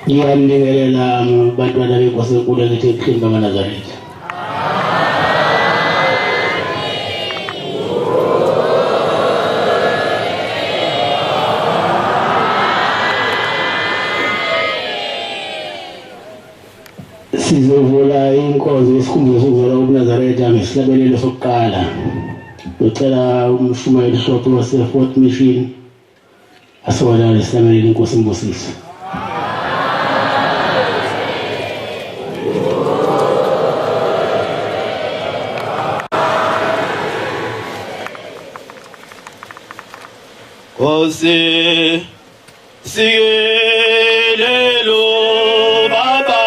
Ngiyamlingelela bantwana benkosi enkulu ekithi eqhini bamaNazaretha. Sizovula inkonzo yesikhumbuzo sokuzalwa kuNazaretha ngesihlabelelo sokuqala. Ngicela umshumayeli Hlophe wase-4th Mission asokala isihlabelelo inkosi imbusise. Ose sigelelo baba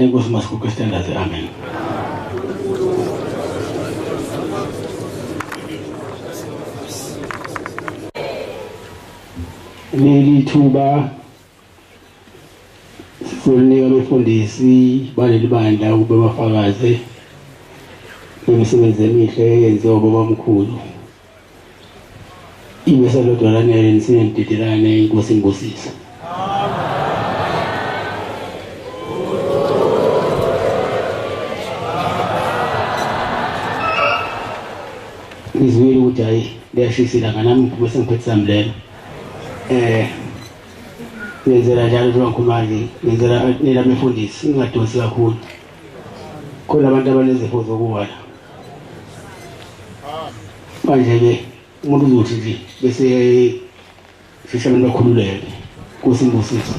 Ngiyacela inkosi masikhuphe standards. Amen. Leli thuba sizonika abefundisi baleli bandla ube bafakaze imisebenzi emihle eyenziwa ubabamkhulu. Ibe salodwa lanele nisindidelane inkosi ngibusisa. Ngizwile ukuthi hayi liyashisila nganami bese ngiphethe samlelo. Ngenzela njalo njengoba ngikhuluma ngenzela nina befundisi ningadonsi kakhulu. Khona abantu abanezifo zokuwala. Manje ke umuntu uzothi nje bese shisha abantu bakhululeke kusimbusisi.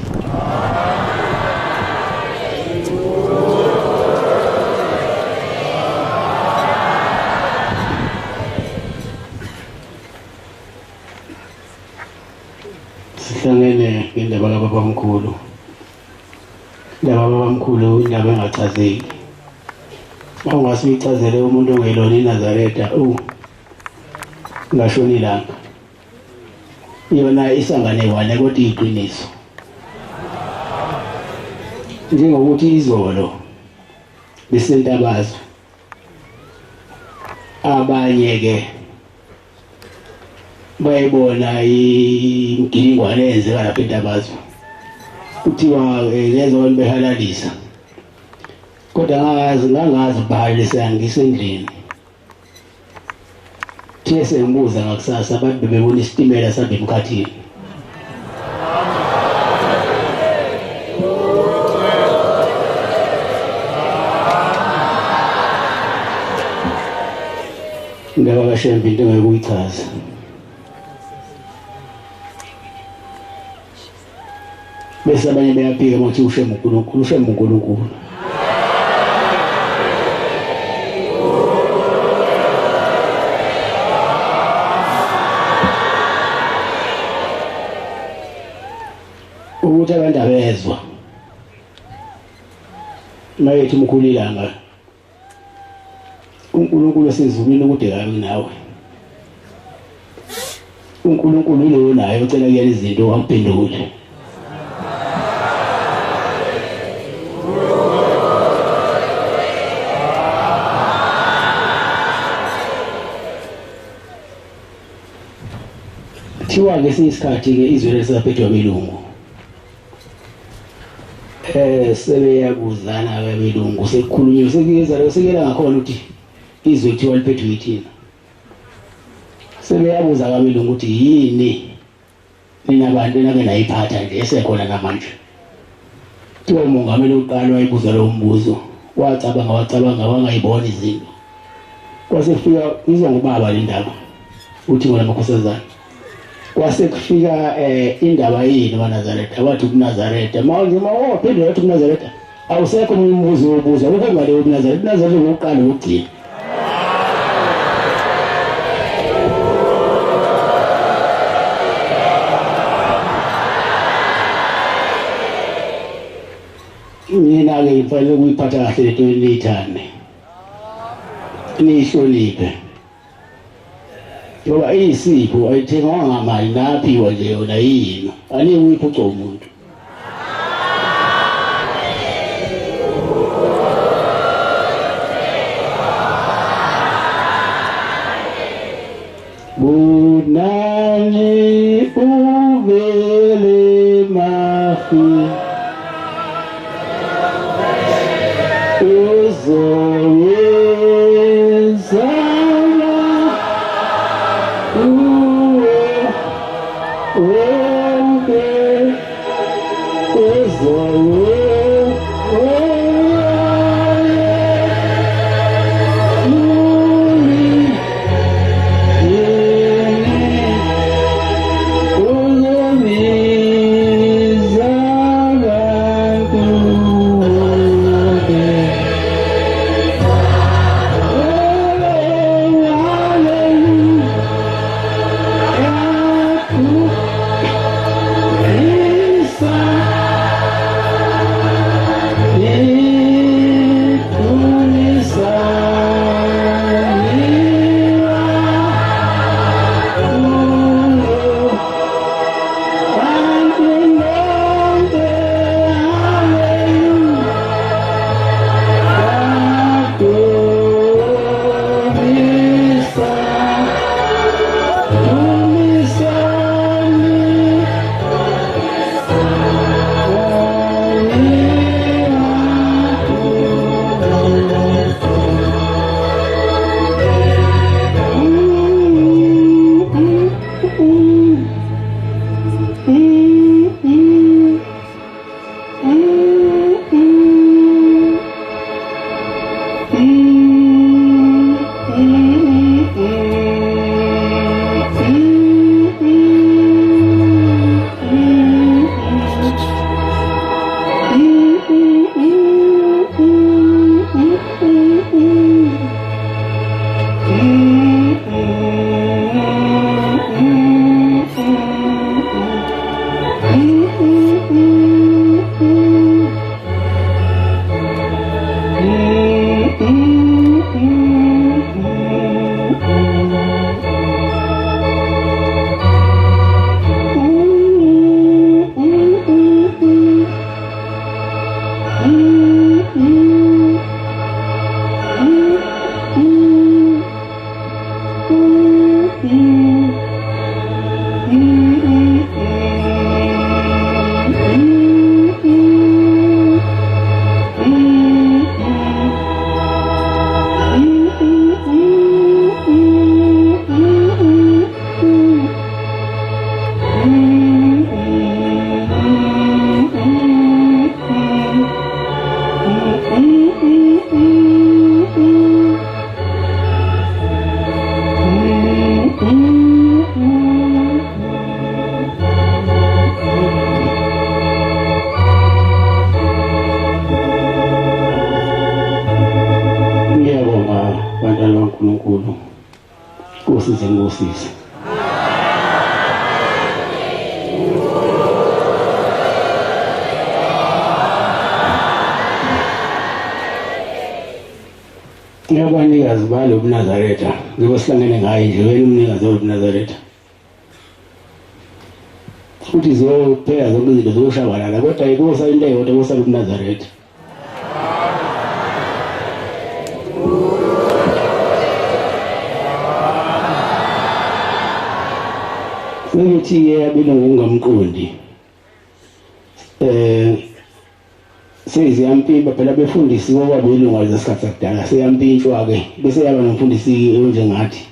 Sihlangene ngendaba kababamkhulu. Indaba kababamkhulu indaba engachazeki. Mawungasichazele umuntu ongelona Enazaretha ngashoni langa. Yona isangane wane kodwa iqiniso. Njengokuthi izolo besentabazwe abanye ke bayibona imgilingwane eyenzeka lapha entabazwe. Kuthiwa ngezona behalalisa. Kodwa ngangazi bahalisa ngisendlini. Thiye sengibuza ngakusasa abantu bebona isitimela sihamba emkhathini. Indaba kaShembe into engekuyichaza. Bese abanye beyaphika ukuthi uShembe uNkulunkulu, uShembe uNkulunkulu. Ukuthi abantu abezwa. Mayethi umkhulilanga. uNkulunkulu esezulwini kude kabi nawe. uNkulunkulu lo naye ucela kuyena izinto waphendule. Thiwa ngesinye isikhathi ke izwe lesaphethwa belungu. Sebeyabuzana abelungu sekukhulunywa sekuyela ngakhona ukuthi izwe kuthiwa liphethwe yithina. Sebeyabuza kabelungu ukuthi yini nina abantu enake nayiphatha nje esekhona namanje. Thiwa umongameli uqala wayibuza lo mbuzo wacabanga wangayibona izinto. Kwasefika izwa ngubaba le ndaba uthi ngona makhosazana. Kwase kufika indaba yini kaNazaretha wathi kuNazaretha manje mawophendula wathi kuNazaretha awusekho umbuzo wobuza lokho ngale uNazaretha Nazaretha ngokuqala ukugcina. Mina ke ngifale ukuyiphatha kahle lento niyithane nihloniphe. Ngoba isipho ayithengwa ngamali naphiwa nje yona yini ani uyiphuca umuntu. Bunani uvele mafi uNkulunkulu usize ngosiza. Abanikazi balo Enazaretha ngiyosihlangene ngaye nje wena umnikazi lo Enazaretha. Futhi ziyopheka zonke izinto ziyoshabalala kodwa ikusa into eyodwa kusala Enazaretha. Sengithi-ke abelungu ungamqondi seziyampimpa phela befundisi kwabelungu zesikhathi sakudala seyampintshwa-ke bese yaba nomfundisi onjengathi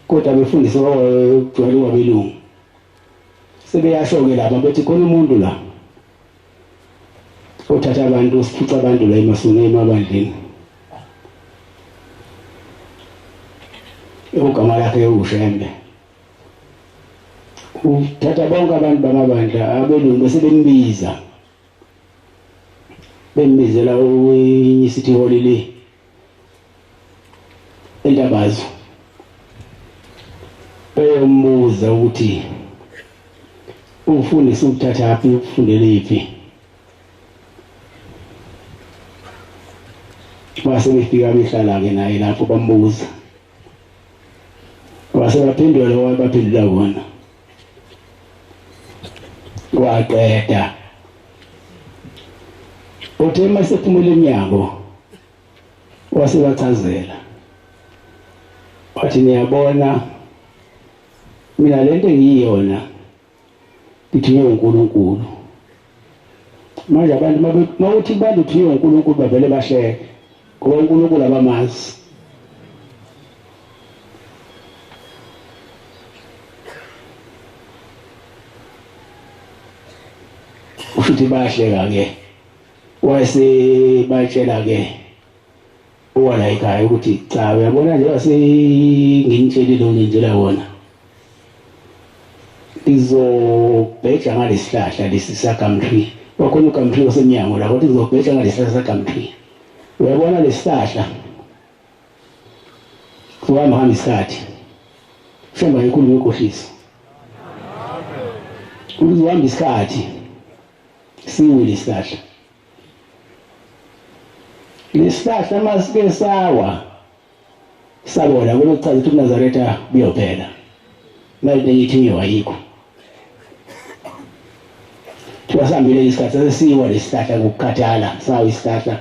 kodwa befundisi kwabejwayele kwabelungu sebeyasho-ke laba bethi khona umuntu la othatha abantu usiphuca abantu la emasonweni emabandleni ogama lakhe uShembe uthatha bonke abantu bamabandla abelungu bese bembizela uCity Hall le endabazo bembuza ukuthi ufundisi uthatha aphi ufundele iphi base befika behlala-ke naye lapho bambuza base baphendula lo wabaphendula kona waqeda uthe masephumile eminyango wasebachazela wathi niyabona mina lento engiyiyona ngithunywe uNkulunkulu manje abantu mawuthi bantu uthunywe uNkulunkulu bavele bahleke ngoba uNkulunkulu abamazi futhi bayahleka-ke wase batshela-ke uwala ekhaya ukuthi cha uyabona nje wasenginitshelile ungitshela wona ngizobheja ngalesihlahla lesi sagamtree wakhona ugamtree osemnyango la kodwa ngizobheja ngalesihlahla sagamtree uyabona lesihlahla kuhamba isikhathi shamba inkulumo yenkohliso uzohamba isikhathi siwile isihlahla lesihlahla masike sawa sabona kulokuchaza ukuthi uNazaretha buyophela manje ngithiwe ayikho twasambile isikhathi sesiwa lesihlahla ngokukhathala sawa isihlahla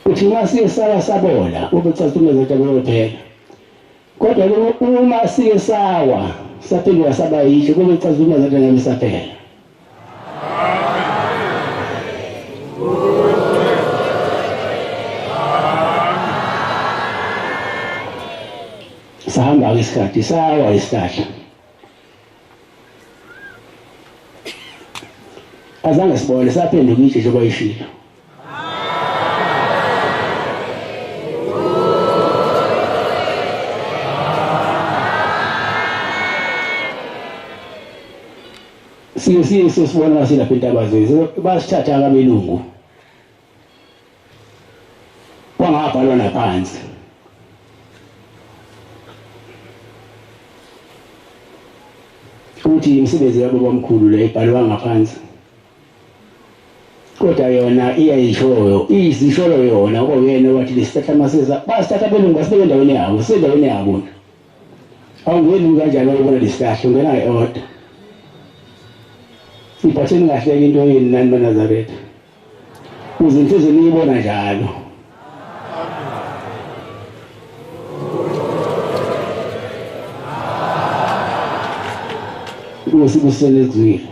uthi masike sawa sabona ukuchaza ukuthi uNazaretha buyophela kodwa uma sike sawa saphendula saba yihle kulokuchaza ukuthi uNazaretha ngeke saphela. Sahamba-ke isikhathi sawa isihlahla azange sibone saphenduka itshe njengoba ishilo sibona ngasilapha intabazwe basithatha abelungu kwangabhalwa naphansi ukuthi imisebenzi yabo bomkhulu le ibhalwa ngaphansi kodwa yona iyayishoyo izisholo yona ngoyena wathi lesithatha maseza basithatha abelungu basibeke endaweni yabo sendaweni yabo awungeni kanjani ukubona lesihlohlo ngena e-order siphatheni kahle into yini nani Enazaretha uze inhliziyo niyibona njalo usibusele ezwini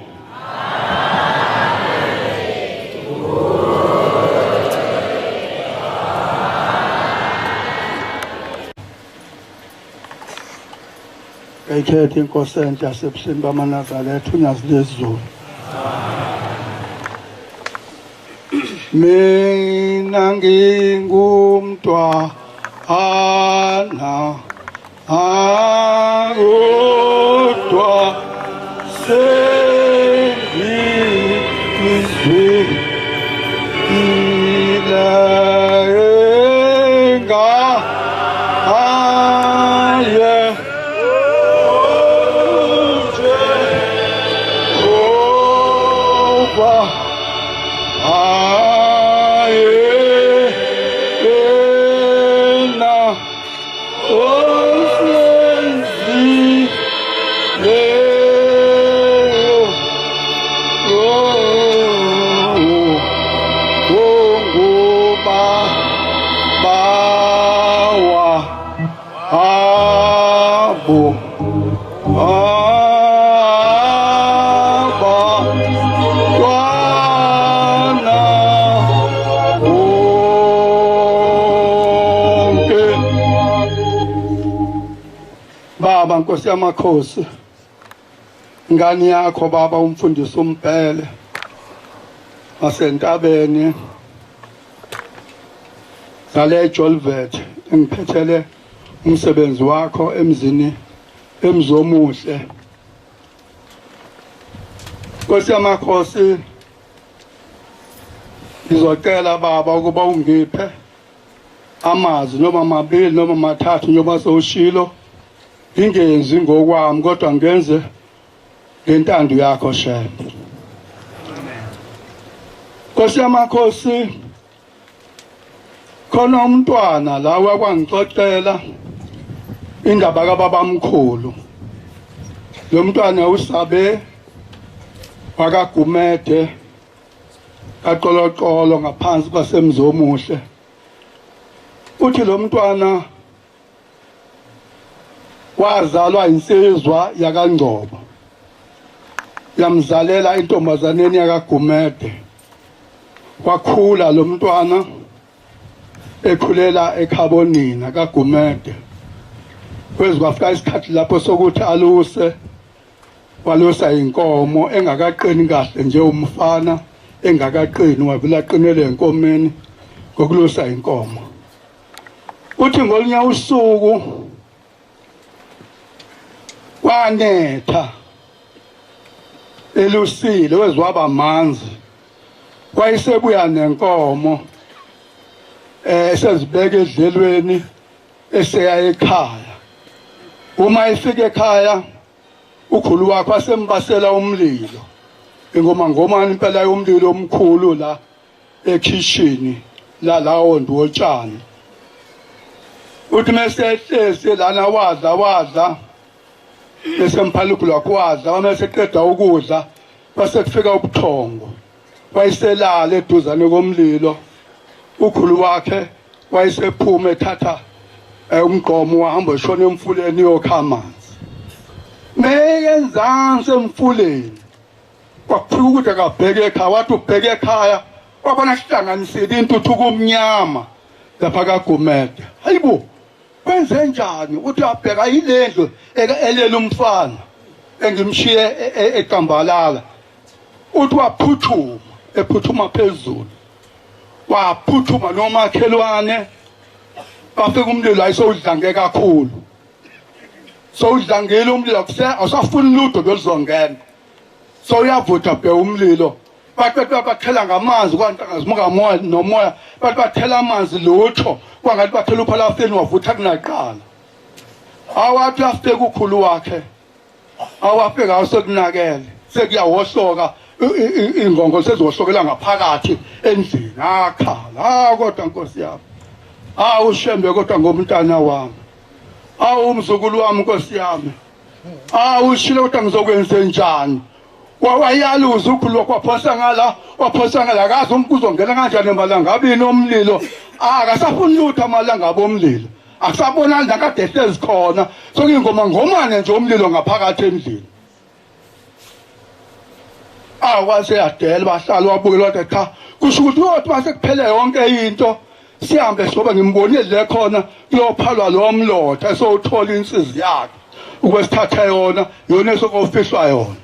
Ngayikhetha inkosi enhle yasebuhleni bamaNazaretha unyazi lezulu. Mina ngingumntwana akodwa sengizwe ilenga aye Jehova Baba Nkosi yamakhosi ngani yakho baba umfundisi umbhele wasentabeni sale Jolvet engiphethele umsebenzi wakho emzini emzomuhle Nkosi yamakhosi ngizocela baba ukuba ungiphe amazwi noma mabili noma mathathu njengoba sowushilo ingenzi ngokwami kodwa ngenze ngentando yakho shembe. Nkosi yamakhosi khona umntwana la wakwangixoxela indaba kababamkhulu. Lo mntwana usabe wakagumede kaqoloqolo ngaphansi kwasemzomuhle. Uthi lo mntwana wazalwa insizwa yakangcobo yamzalela intombazaneni yakagumede wakhula lo mntwana ekhulela ekhabonina kagumede kwezi kwafika isikhathi lapho sokuthi aluse walusa inkomo engakaqini kahle nje umfana engakaqini wavela aqinele enkomeni ngokulusa inkomo uthi ngolinya usuku wanetha elusile wezwaba amanzi wayesebuya nenkomo esezibeka edlelweni eseya ekhaya uma efika ekhaya ukhulu wakhe asembasela umlilo ngoma impela yomlilo omkhulu la ekitchen lawo ndwotshani uthi mesehlese lana wadla esemphaluku lakwadla wameseqeda ukudla base kufika ubuthongo wayiselala eduzane komlilo ukhulu wakhe wayesephuma ethatha umgqomo wahamba eshona emfuleni yokha amanzi meyenzansi emfuleni kwakufika ukuthi akabheke ekhaya wathi ubheke ekhaya wabona sihlanganisile intuthuko omnyama lapha kaGumede hayibo kwenze njani uthi abheka yilendlu elela umfana engimshiye eGambalala uthi waphuthuma ephuthuma phezulu waphuthuma nomakhelwane bafika umlilo ayisowudlange kakhulu sowudlangile umlilo awusafuni lutho belizongena so uyavutha bhe umlilo bathela ngamanzi kwantanga zimuka moya nomoya bathela amanzi lutho kwangathi bathela uphalafeni wavutha kunaqala awathi afike ukhulu wakhe awafika asekunakele sekuyawohloka ingongo seziwohlokela ngaphakathi endlini akhala kodwa Nkosi yami ushembe kodwa ngomntana wami umzukulu wami Nkosi yami ushilo kodwa ngizokwenza njani wayaluza ukhulu waphosanga ngala akazi umkuzongena kanjani emalangabini omlilo akasafuni lutho amalangabo omlilo akusabonani nakade sezikhona sokuyingoma ngomane nje omlilo ngaphakathi endlini waseyadela bahlala wabukela wathi cha kusho ukuthi uthi mase kuphele yonke into sihambe soba ngimbonile le khona kuyophalwa lo mlotha esowuthola insizi yakhe ukwesithatha yona esokufihlwa yona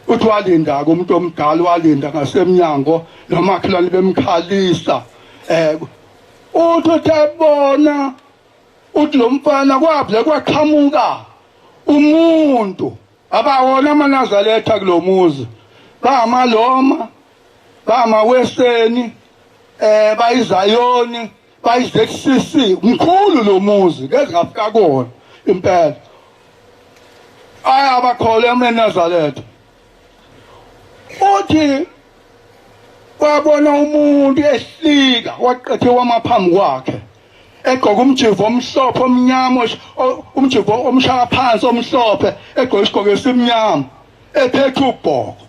uthi walinda kumuntu omdala walinda ngasemnyango nomakhelwane bemkhalisa uthi uthebona uthi lo mfana kwabule kwaqhamuka umuntu abawona amaNazaretha kulomuzi bayamaloma bayamaweseni bayizayoni bayizexcc umkhulu lo muzi ngeze ngafika kona impela abakholwa eNazaretha uthi wabona umuntu ehlika waqethe wamaphambi kwakhe egqoka umjivo omhlophe omnyama umjivo omshaka phansi omhlophe egqoka isigqoko esimnyama ephethe ubhoko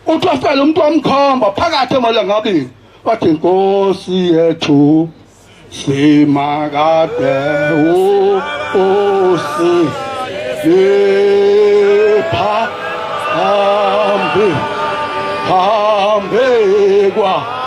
uthi wafela umuntu wamkhomba phakathi emalangabini wathi Nkosi yethu simakade lepha hambe kwa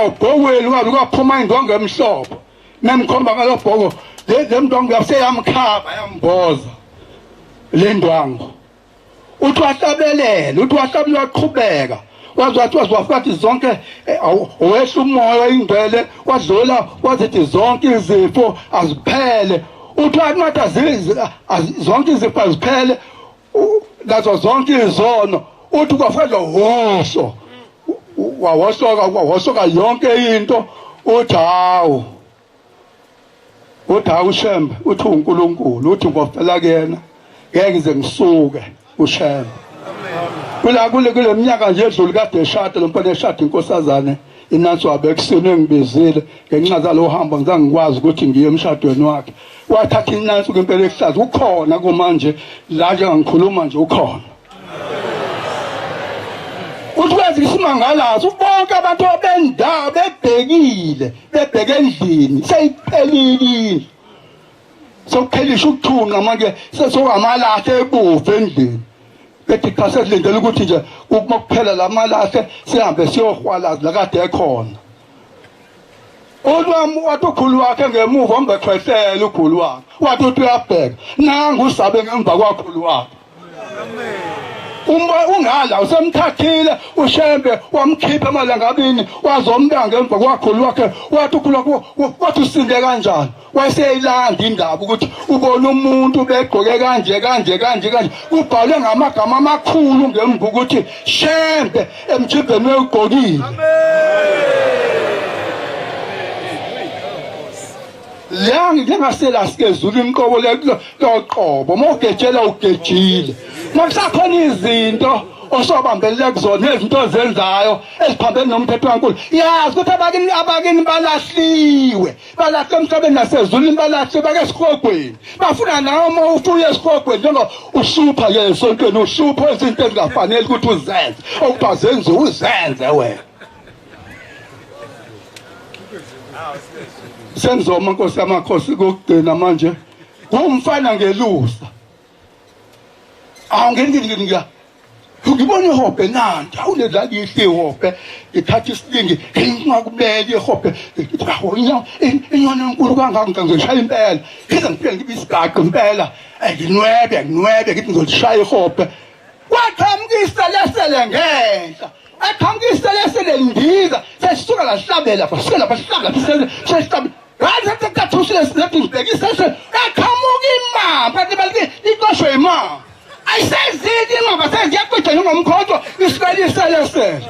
ubhokweni wabe kwaphuma indongo emhlophe nemkhomba ngalobhoko le ndongo yaseyamkhaba yamboza le ndwango uthi wahlabelela uthi wahlabela waqhubeka wazwathi zonke owehla umoya ingcwele wadlula wazithi zonke izifo aziphele uthi wathi zonke izifo aziphele nazo zonke izono uthi kwafela woso wawosoka yonke into uthi ushembe uthi uNkulunkulu uthi ngofela kuyena ngeke ngize ngisuke ushembe kule minyaka nje edlule kade eshada lo mfana eshada inkosazane inansi wabe ekuseni engibizile ngenxa zalo hamba ngizange ngikwazi ukuthi ngiye emshadweni wakhe wathatha inansi kwempela ehlaza ukhona kumanje la nje ngikhuluma nje ukhona uthi kwazi isimangalazo bonke abantu bendawo bebheke endlini seyiphelile sokuphelisha ukuthunqa manje sesokamalahle ebuve endlini bethi cha sesilindele ukuthi nje ukuphela lamalahle sihambe siyohwalaza la kade ekhona wathi ukhulu wakhe ngemuva ombekhwehlela ukhulu wakhe wathi uthi uyabheka nangu usabe ngemva kwakhulu wakhe ungala usemthathile ushembe wamkhipha emalangabini wazombanga emva kwakhulu wakhe wathi ukhulu wakhe wathi usinde kanjani wayeseyilanda indaba ukuthi ubona umuntu begqoke kanje kubhalwe ngamagama amakhulu ngemva ukuthi Shembe emjimbeni wegqokile. La ngingasela sikezulu imqobo loqobo mawugejela ugejile. Makusakhona izinto osobambelele kuzona izinto zenzayo eziphambene nomthetho kaNkulunkulu. Yazi ukuthi abakini balahliwe. Balahle emhlabeni nasezulwini balahle bake esikhogweni. Bafuna nawe uma ufuna esikhogweni njengoba usupha ke esontweni usupha izinto ezingafanele ukuthi uzenze. Okuba zenze uzenze wena. Sengizoma Nkosi yamakhosi kokugcina manje ngumfana ngelusa awungenginika ngibona ihobe nandi awunedlali ihobe ithatha isilingi ngingakubeka ihobe awunya inyoni enkulu kangaka ngizishaya impela ize ngifike ngibe isigaqa impela nginwebe ngithi ngizolishaya ihobe wathambisa lesele ngenhla athambisa lesele ndiza sesisuka la hlabela basuka basihlabela sesihlabela Raza tatusile sinethi ngibhekisa eqhamuka imamba libalike ikoshwe imamba ayisezidi imamba seziyaqedela ngomkhonto isikalisa lesele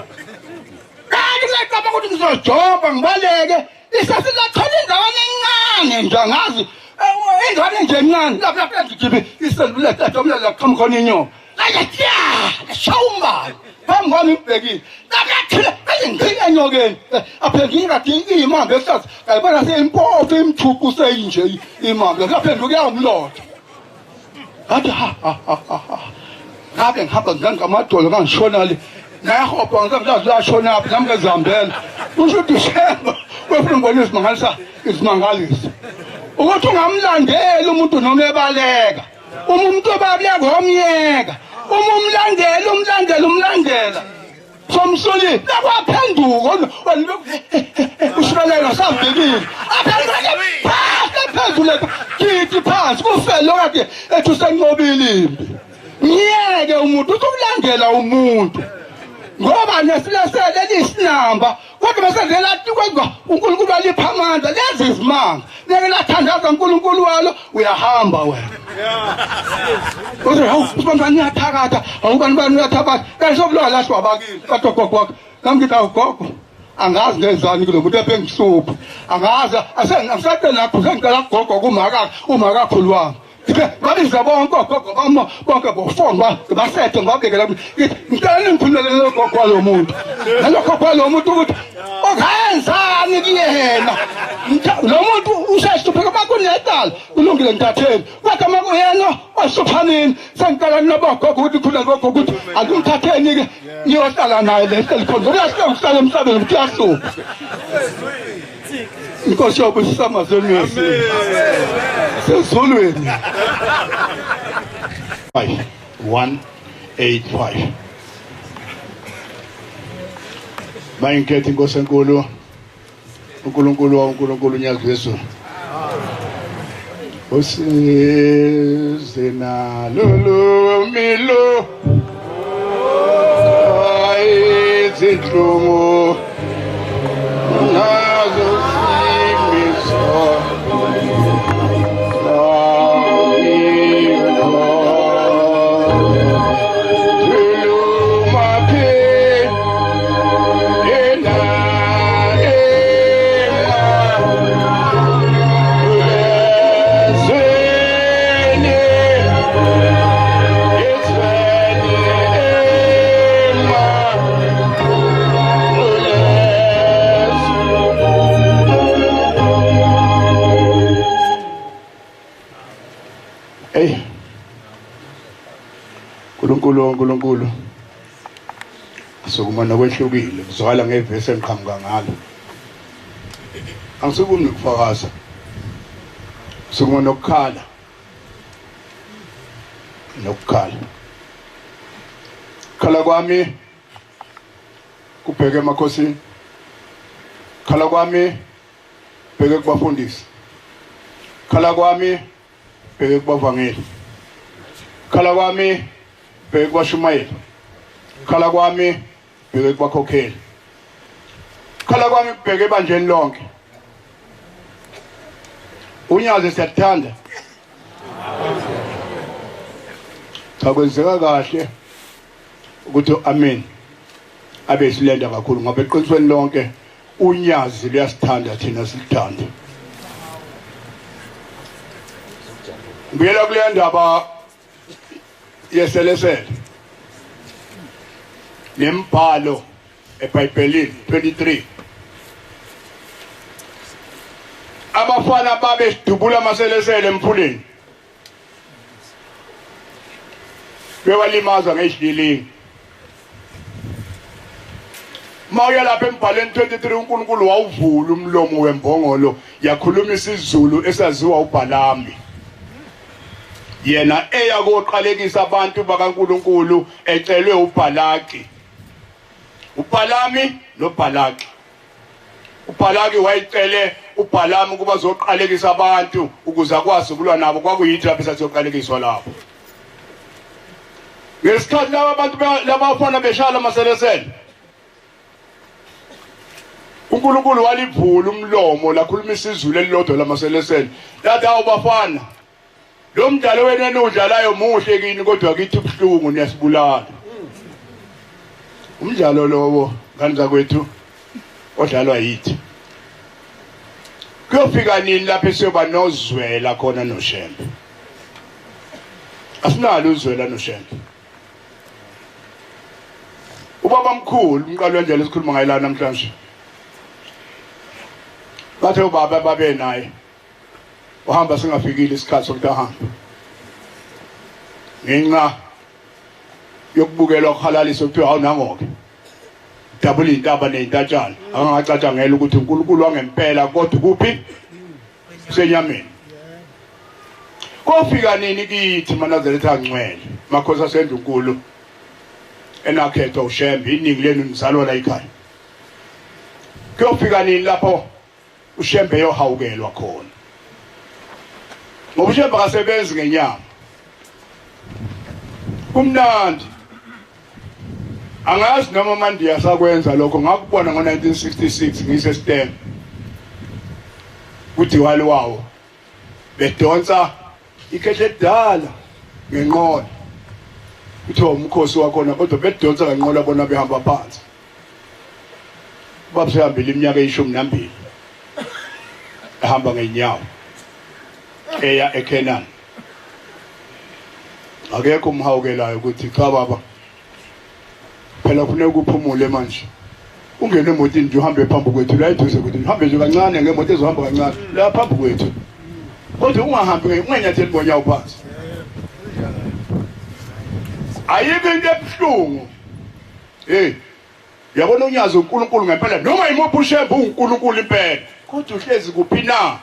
kanti laqaba ukuthi ngizojoba ngibaleke isasilaqhola indawana encane nje angazi ingane nje encane lapha ngijibe iselule tatomla laqhamuka ninyo ayatya shawumba phambi kwami ngibhekile lapha ngithile enyokeni aphendula ngathi imamba esathi ayibona seyimpofu imthuphu seyinje imamba laphenduka yamlotha athi ngabe ngihamba ngamadolo ngangishona le nayahopa ngizathi lashona apha nami ngezambela kusho ukuthi Shembe wefuna ngibona izimangalisi ukuthi ungamlandeli umuntu noma ebaleka umuntu obaleka omyeka umlandela somsoli nakwaphenduka wena usibelela sabhekile aphendula phezulu kithi phansi kufelo kade ethu senqobile impi ngiyeke umuntu ukulandela umuntu ngoba nesilesele lisinamba kodwa masenzela kwenza uNkulunkulu alipha amandla lezi izimanga neke lathandaza uNkulunkulu walo uyahamba wena kodwa hawu ubani uyathakatha awubani uyathakatha kayisokulowa lahlwa abakini kagogo kwakho ngithi awugogo angazi ngezani kulo muntu ephengisuphha angazi asengisaqe nakho sengicela kugogo umakakho wami babiza bonke ogogo bama bonke bofona basethe ngabekela ngicela ngikhululele logogo kwalo muntu nalokho kwalo muntu ukuthi okayenzani kuyena lo muntu usesihlupheka makunedala kulungile ngithatheni kodwa makuyena wasuphanini sengicela nobogogo ukuthi khululele gogo ukuthi akumthatheni ke niyohlala naye leselkhona uyasihlala emhlabeni ukuthi yahlupha Inkosi yobusisa amazweni wethu sezulwini 185 Bayinkethi Inkosi enkulu uNkulunkulu unyazi Yesu usize nalo milo ayizidlumo nazo simiso uNkulunkulu sokumana kwehlukile kuzwala ngevesi engiqhamuka ngalo angisukumi ukufakaza sokumana ukukhala khala kwami kubheke emakhosini khala kwami bheke kubafundisi khala kwami bheke kubavangeli khala kwami bheke kubashumayeli khala kwami bheke kubakhokheli khala kwami bheke ebanjeni lonke unyazi siyathanda cha kwenzeka kahle ukuthi amen abe silenda kakhulu ngoba eqinisweni lonke unyazi liyasithanda thina silithanda. Ngiyela kule ndaba yeselesele nembhalo eBhayibhelini 23 abafana babe sidubula amaselesele emphuleni bewalimaza ngesihilingi. Mawuya lapha embhaleni 23 uNkulunkulu wawuvula umlomo wembongolo yakhuluma isiZulu esaziwa uBhalami, yena eyakoqalekisa abantu bakaNkulunkulu ecelwe uBhalaki, uBhalami noBhalaki. uBhalaki wayecele uBhalami ukuba zoqalekisa abantu ukuze akwazi ukulwa nabo. Kwakuyithi lapho esazoqalekiswa lapho ngesikhathi laba abantu labafana beshala amaselesele, uNkulunkulu walivula umlomo lakhuluma isiZulu elilodwa lamaselesele lathi awubafana lo mdlalo wena enudlalayo muhle kini kodwa kithi ubuhlungu niyasibulala. Umdlalo lowo ngani zakwethu odlalwa yithi kuyofika nini lapho esiyoba nozwela khona noShembe? Asinalo uzwela noShembe. Ubaba mkhulu umqalo wendlela esikhuluma ngayo la namhlanje bathe ubaba babe naye uhamba singafikile isikhathi sokuthi ahambe ngenxa yokubukelwa ukuhalaliswa kuthiwa awunangoke dabula intaba neyintatshana angacatshangela ukuthi uNkulunkulu wangempela kodwa kuphi senyameni. Kofika nini kithi Enazaretha ngcwele makhosi asendunkulu enakhethwa uShembe iningi lenu nizalwa la ekhaya? Kuyofika nini lapho uShembe yohawukelwa khona? Ngoba uShembe akasebenzi ngenyama. Kumnandi angazi noma manje yasakwenza lokho. Ngakubona ngo1966 ngisestem kuDiwali wawo bedonsa ikhehle edala ngenqola kuthiwa umkhosi wakhona kodwa bedonsa ngenqola bona behamba phansi. Babesehambile iminyaka e12 ehamba ngenyawo eya eKenani. Akekho umhawukelayo ukuthi cha baba phela kufuneka ukuphumule manje ungene emotini nje uhambe phambi kwethu la eduze ukuthi uhambe nje kancane ngemoto ezohamba kancane la phambi kwethu kodwa ungahambi ngenyathelo bonyawo phansi. Ayikho into ebuhlungu yabona unyazi uNkulunkulu ngempela noma imuphi uShembe uNkulunkulu impela kodwa uhlezi kuphi na?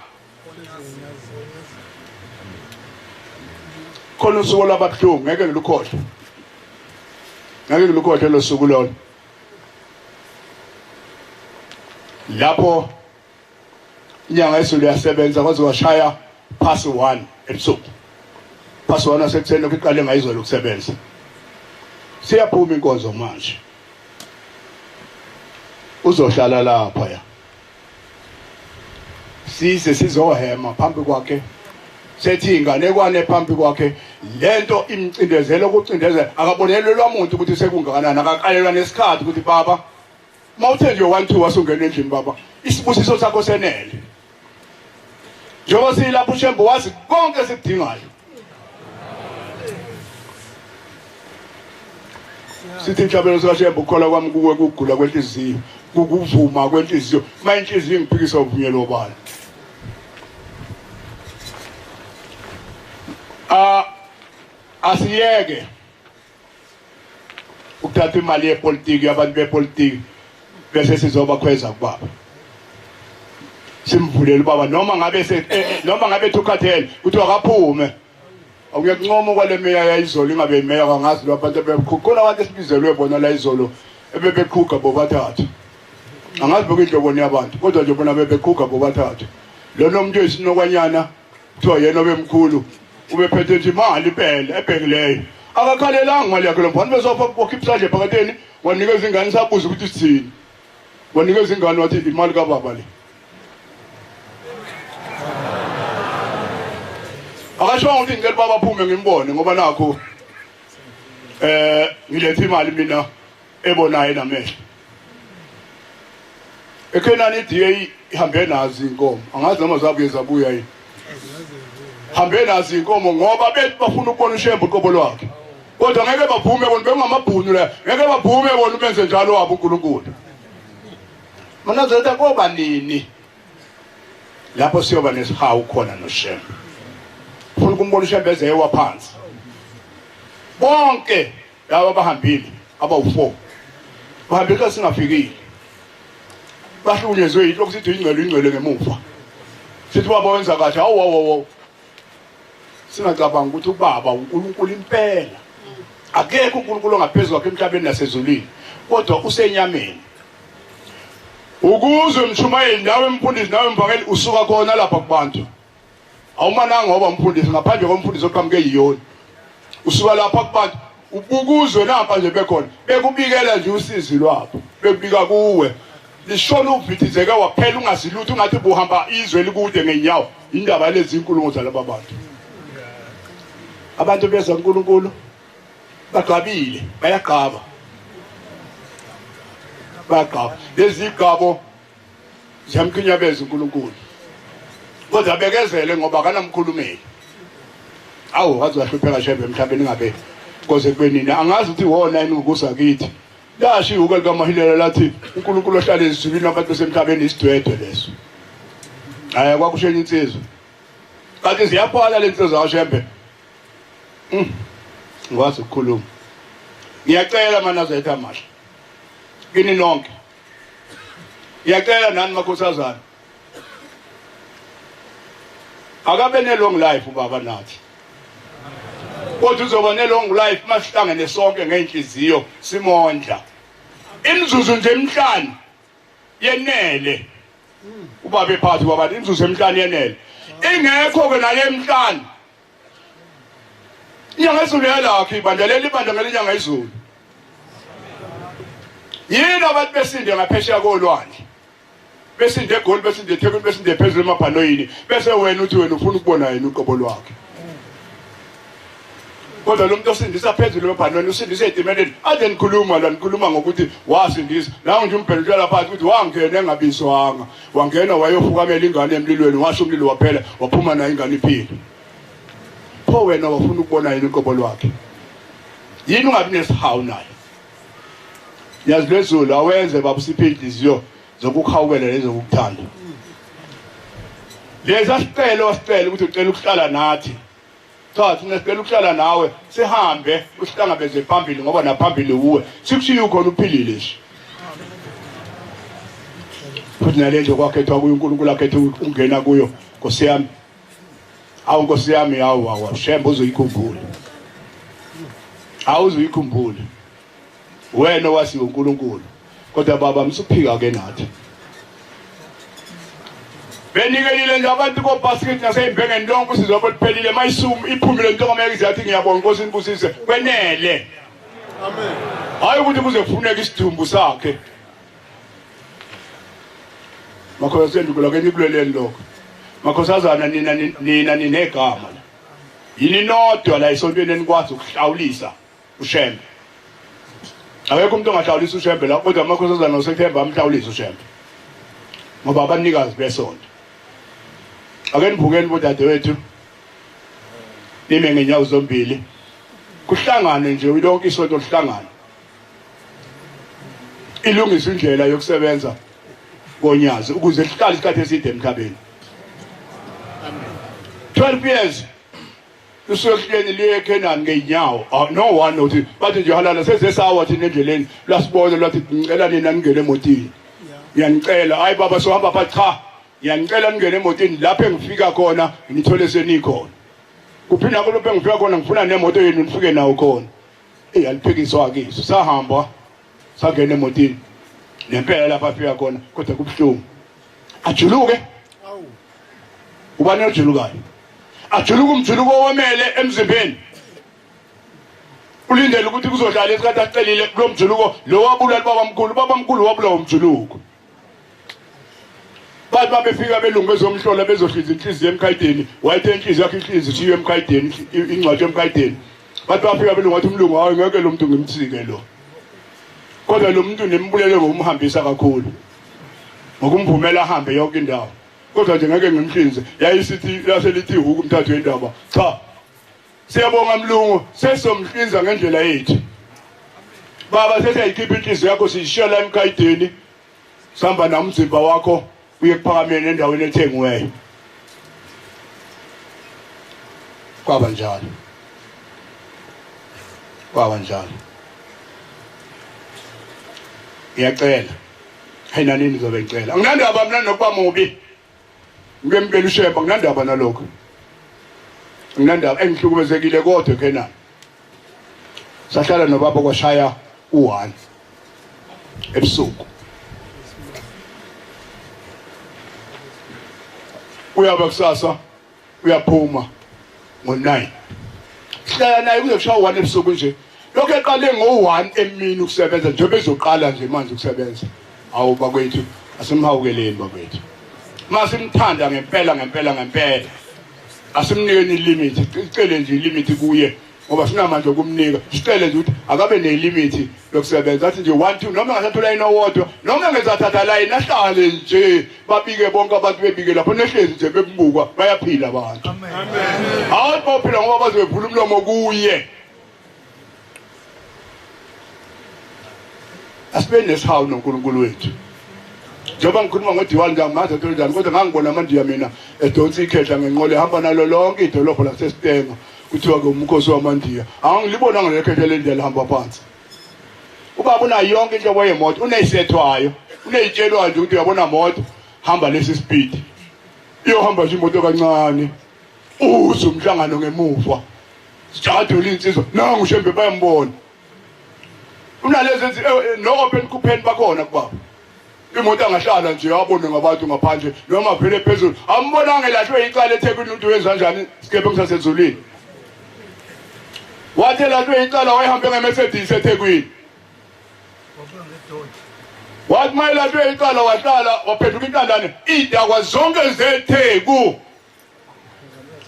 Khona usuku lababuhlungu ngeke ngilukhohle, ngeke ngilukhohle lo suku lolo lapho inyanga yesulu yasebenza kwaze washaya past 1 ebusuku. Past 1 asekuseni ukuqale ngayizolo ukusebenza. Siyaphuma Inkonzo manje uzohlala lapha ya size sizohema phambi kwakhe sethi inganekwane phambi kwakhe lento imcindezelo ukucindezela akabonelelwa umuntu ukuthi sekungakanani akaqalelwa nesikhathi ukuthi baba mawuthe nje 1 2 wasungena endlini baba isibusiso sakho senele njengoba silapho uShembe wazi konke esikudingayo. Sithi inhlabelo sikaShembe ukukhola kwami kuwe kugula kwenhliziyo kukuvuma kwenhliziyo mayinhliziyo ngiphikisa uvunyelo bani. Asiyeke ukuthatha imali yepolitiki yabantu bepolitiki bese sizobakhweza kubaba simvulele baba noma ngabe thukhathele ukuthi akaphume. Akuyancoma kwale meya yayizolo ingabe imeya kangazi lo abantu bekhona abantu esibizelwe bona la izolo ebebeqhuga bobathathu angazi bokindloboni yabantu kodwa nje bona bebeqhuga bobathathu lo nomuntu oyisinokwanyana kuthiwa yena obemkhulu ubephethe nje imali impela ebhengileyo akakhalelanga imali yakhe lo mfana besofa bokhipha nje phakatheni wanikeza ingane sabuza ukuthi sithini wanikeza ingane wathi imali kaBaba le akasho ukuthi ngicela baba aphume ngimbone ngoba nakho ngilethe imali mina ebonayo namehlo eKenani iDA ihambe nazi inkomo angazi noma zabuye zabuya yini hambe nazi inkomo ngoba bethi bafuna ukubona ushembe uqobo lwakhe kodwa ngeke baphume bona bengamabhunu la ngeke baphume bona ubenze njalo wabo uNkulunkulu Enazaretha koba nini lapho siyoba nesihawu khona noshembe ufuna ukumbona ushembe ezewa phansi bonke laba bahambile abawu4 bahambile singafikile bahlunyezwe yinto kusithi ingcelo ngemuva sithi baba wenza kahle awu singacabanga ukuthi ubaba uNkulunkulu impela akekho uNkulunkulu ongaphezulu kwakhe emhlabeni nasezulwini kodwa usenyameni ukuzwe mshumayeli nawe mfundisi nawe mvangeli usuka khona lapha kubantu awumananga ngoba umfundisi ngaphandle komfundisi oqhamuke yiyona usuka lapha kubantu ubukuzwe napha nje bekhona bekubikela nje usizi lwabo bekubika kuwe lishona uvithizeke waphela ungazilutho ungathi buhamba izwe likude ngenyawo indaba lezi inkulumo zalaba bantu abantu beza uNkulunkulu bagabile bayagqaba lezi igqabo ziyamkhinyabeza uNkulunkulu kodwa bekezele ngoba kanamkhulumeli awu wazahlupheka shebe emhlabeni ngabe koze kubenini angazi ukuthi wona yini ukusakithi lashiwo likaMahilela lathi uNkulunkulu ohlala ezulwini abantu besemhlabeni isidwedwe leso hayi kwakushela insizwe kanti ziyaphala lensizwe kaShembe ngwazi ukukhuluma ngiyacela Enazaretha amasha kini nonke ngiyacela nani makhosazana akabe ne long life ubaba nathi kodwa uzoba ne long life masihlangene sonke ngeenhliziyo simondla imizuzu nje emhlanje yenele ubaba ephathi baba imizuzu emhlanje yenele ingekho ke nale emhlanje inyanga izulu yalakho ibandelela ibandla ngelinyanga izulu yini abantu besinde ngaphesheya kolwandle besinde eGoli besinde eThekwini besinde phezulu emabhanoyini bese wena uthi wena ufuna ukubona yini uqobo lwakhe kodwa lo muntu osindisa phezulu emabhanweni usindisa etimeleni ade nikhuluma la nikhuluma ngokuthi wasindisa nawe nje umbhedlela lapha ukuthi wangena engabizwanga wangena wayofukamela ingane emlilweni washo umlilo waphela waphuma nayo ingane iphila pho wena wafuna ukubona yini uqobo lwakhe yini ungabi nesihawu naye yazi lezulu awenze babusiphe inhliziyo zokukhawukela lezokuthanda leza sicelo ukuthi ucela ukuhlala nathi Thathi nesicela ukuhlala nawe sihambe usihlangabeze phambili ngoba naphambili uwe sikushiya ukhona uphilile nje futhi nalezo kwakhethwa kuyo uNkulunkulu akhethe ungena kuyo Nkosi yami awu Nkosi yami awu Shembe uzuyikhumbula awuzuyikhumbula wena wasiwe uNkulunkulu kodwa baba msuphika ke nathi benikelile nje abantu ko basket nasembengeni lonke sizobe liphelile mayisum iphumile into ngomeke izathi ngiyabonga Nkosi inibusise kwenele amen hayi ukuthi kuze kufuneka isidumbu sakhe makhosi sendukula ke nibuleleni lokho makhosazana nina ninegama yini nodwa la isontweni enikwazi ukuhlawulisa uShembe awekho umuntu ongahlawulisa uShembe la kodwa amakhosazana osethemba amhlawulisa uShembe ngoba abanikazi besonto ake nibukeni bodadewethu nime ngenyawo zombili kuhlangane nje lonke isonto lihlangane ilungisa indlela yokusebenza Bonyazi ukuze lihlale isikhathi eside emhlabeni 12 years usuhleni liye eKenani ngenyawo no one uthi bathi nje halala sezesawa thina endleleni lasibona lathi ngicela nina ningene emotini ngiyanicela hayi baba sohamba pha cha ngiyanicela ningene emotini lapho engifika khona ngithole senikhona kuphinda kulapho engifika khona ngifuna nemoto yenu nifike nawo khona aliphikiswa kiso sahamba sangena emotini nempela lapha afika khona kodwa kubuhlungu ajuluke ubani ojulukayo ajuluka umjuluko owomele emzimbeni ulindele ukuthi kuzohlala isikhathi acelile kulo mjuluko lo wabulala babamkhulu wabulawa umjuluko bathi babefika belungu bezomhlola bezohliza inhliziyo emkhayideni wayethe inhliziyo yakhe inhliziyo shiyo emkhayideni ingcwatshe emkhayideni bathi bafika belungu wathi umlungu hayi ngeke lo muntu ngimthike lo kodwa lo muntu nembulele ngokumhambisa kakhulu ngokumvumela ahambe yonke indawo kodwa nje ngeke ngimhlinze yayisithi laselithi huku umthathu wendaba cha siyabonga mlungu sesomhlinza ngendlela yethu baba sesiyayikhipha inhliziyo yakho siyishiya la emkayideni sihamba namzimba wakho uye kuphakameni endaweni ethengiweyo kwaba njalo ngiyacela hayina nini ngizobe ngicela nginandaba mina nokuba mubi ngiyemkela ushemba nginandaba nalokho nginandaba engihlukumezekile kodwa khena sahlala nobaba kwashaya u1 ebusuku uyaba kusasa uyaphuma ngo9 sihlala naye kuze kushaya u1 ebusuku nje lokho eqale ngo1 emini ukusebenza njengoba ezoqala nje manje ukusebenza awu bakwethu asimhawukeleni bakwethu masimthanda ngempela asimnikeni limit icele nje limit kuye ngoba sinamanje ukumnika sicele nje ukuthi akabe nelimit lokusebenza athi nje 1 2 noma ngasathola inowodwa noma ngezathatha line ahlale nje babike bonke abantu bebike lapho nehlezi nje bebuka bayaphila abantu amen hawu baphila ngoba bazovula umlomo kuye asibe nesihawu noNkulunkulu wethu njengoba ngikhuluma ngodiwani ngamazi athola kodwa ngangibona amandiya mina edonsa ikhehla ngenqole hamba nalo lonke idolobho laseStenga kuthiwa ke umkhosi wamandiya angilibona ngelekhethe lendlela hamba phansi ubaba una yonke inhlobo yemoto uneyisethwayo uneyitshelwa nje ukuthi uyabona moto hamba lesi speed iyohamba nje imoto kancane uzumhlangano ngemuva sijadula insizwa nangu shembe bayambona unalezi no open kupheni bakhona kubaba imoto angahlala nje abone ngabantu ngaphandle noma vele phezulu ambonanga elahlwe icala eThekwini umuntu wenza kanjani sikephe ngisasezulwini wathi elahlwe icala wayihambe ngeMercedes eThekwini wathi mayelahlwe icala wahlala waphenduka intandane idakwa zonke zeTheku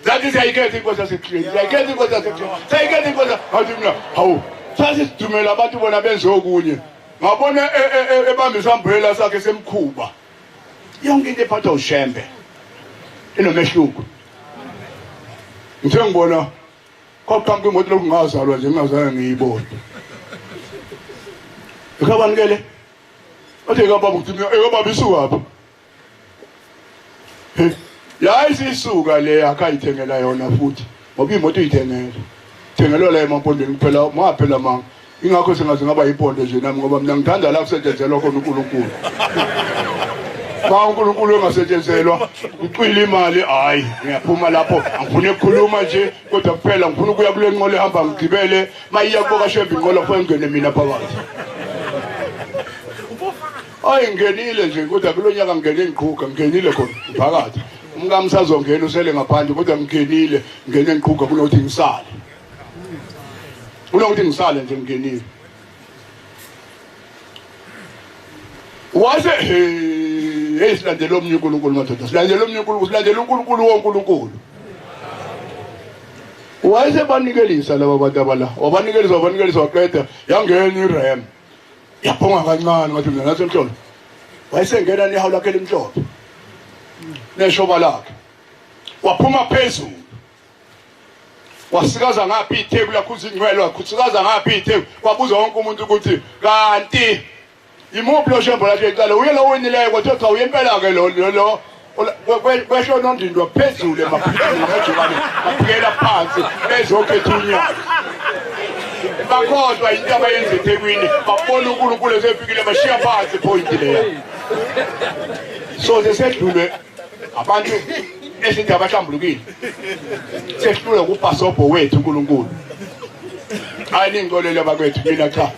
that is ayikhethe inkosi yaseKristu ayikhethe inkosi yaseKristu sayikhethe inkosi athi mina hawu sasidumela abantu bona benze okunye ngabona ebambisa umbrella sakhe semkhuba yonke into ephathwa ushembe inomehluko ngithe ngibona kwaqhamuka imoto lokungazalwa nje ngingazange ngiyibone ekabanikele athi baba ngithini baba isuka apha yayisisuka le akayithengela yona futhi ngoba imoto uyithengela thengelwa la emampondweni kuphela maphela manga ingakho sengaze ngaba yipondo nje nami ngoba mina ngithanda la kusetshenzelwa khona uNkulunkulu uNkulunkulu engasetshenzelwa ucwila imali hayi ngiyaphuma lapho angifuni ukukhuluma nje kodwa kuphela ngifuna ukuya kule nqole ehamba ngigibele mayiya kuboka shembe inqola kufanele ngene mina phakathi hayi ngenile nje kodwa kulonyaka ngene ngiqhuka ngenile khona phakathi umkami sazongena usele ngaphandle kodwa ngingenile ngene ngiqhuka kunokuthi ngisale unokuthi ngisale nje ngingenile waze hey silandela omnye uNkulunkulu madoda silandela omnye uNkulunkulu silandela uNkulunkulu woNkulunkulu waze banikelisa laba bantu abala wabanikelisa waqeda yangena iRam yaphonga kancane ngathi mina nasemhlolo wayesengena nehawu lakhe elimhlophe neshoba lakhe waphuma phezulu wasikaza ngaphi iTheku lakhuza ingcwelo wakhusikaza ngaphi iTheku wabuza wonke umuntu ukuthi kanti imuphi lo shembo lakhe icala uye lo winileyo kwathi cha uyempela ke lo kwesho nondindwa phezulu emaphikeni ngejubane baphikela phansi bezokhethunya bakhodwa into abayenza eThekwini babona uNkulunkulu esefikile bashiya phansi point leya so sesedlule abantu esithi abahlambulukile sehlule kuphasobho wethu uNkulunkulu ayiningolele bakwethu mina cha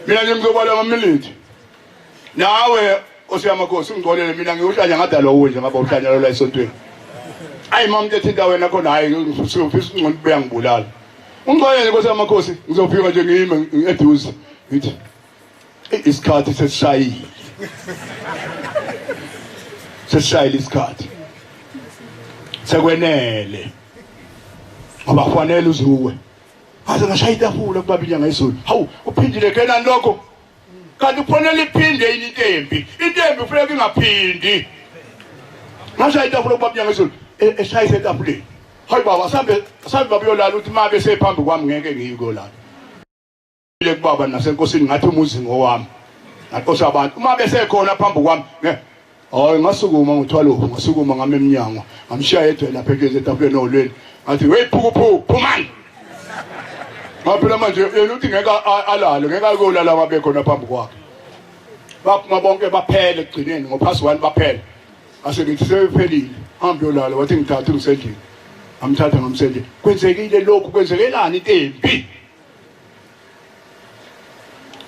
mina nje ngizobala amamilithi nawe osiyamakhosi ungolele mina ngiyohlanya ngadala nje ngaba uhlanya lo la esontweni ayi mama ethinta wena khona hayi ngifisa ukubuya ngibulala ungolele osiyamakhosi ngizofika nje ngiyime eduze ngithi isikhathi sesishayile isikhathi sekwenele abafanele uzuwe aze ngashaya itafula kubabili ngayizulu hawu uphindile kena lokho kanti ufanele iphinde yini intembi kufanele ingaphindi ngashaya itafula kubabili ngayizulu eshayise etafuleni hayi baba asambe baba yolala uthi mabe sephambi kwami ngeke ngiyolala ile kubaba nasenkosini ngathi umuzi ngowami ngaqosha abantu uma besekhona phambi kwami hayi ngasukuma ngithwalo ngasukuma ngame eminyango ngamshiya yedwa lapha ekeze etafuleni olweni ngathi wey phumani ngaphela manje yena uthi ngeke alale ngeke ayolala mabe khona phambi kwakhe baphuma bonke baphele egcineni ngo+1 baphele ase ngithi sephelile hambe yolala wathi ngithatha ngisendlini amthatha ngomsendlini kwenzekile lokhu kwenzekelani intembi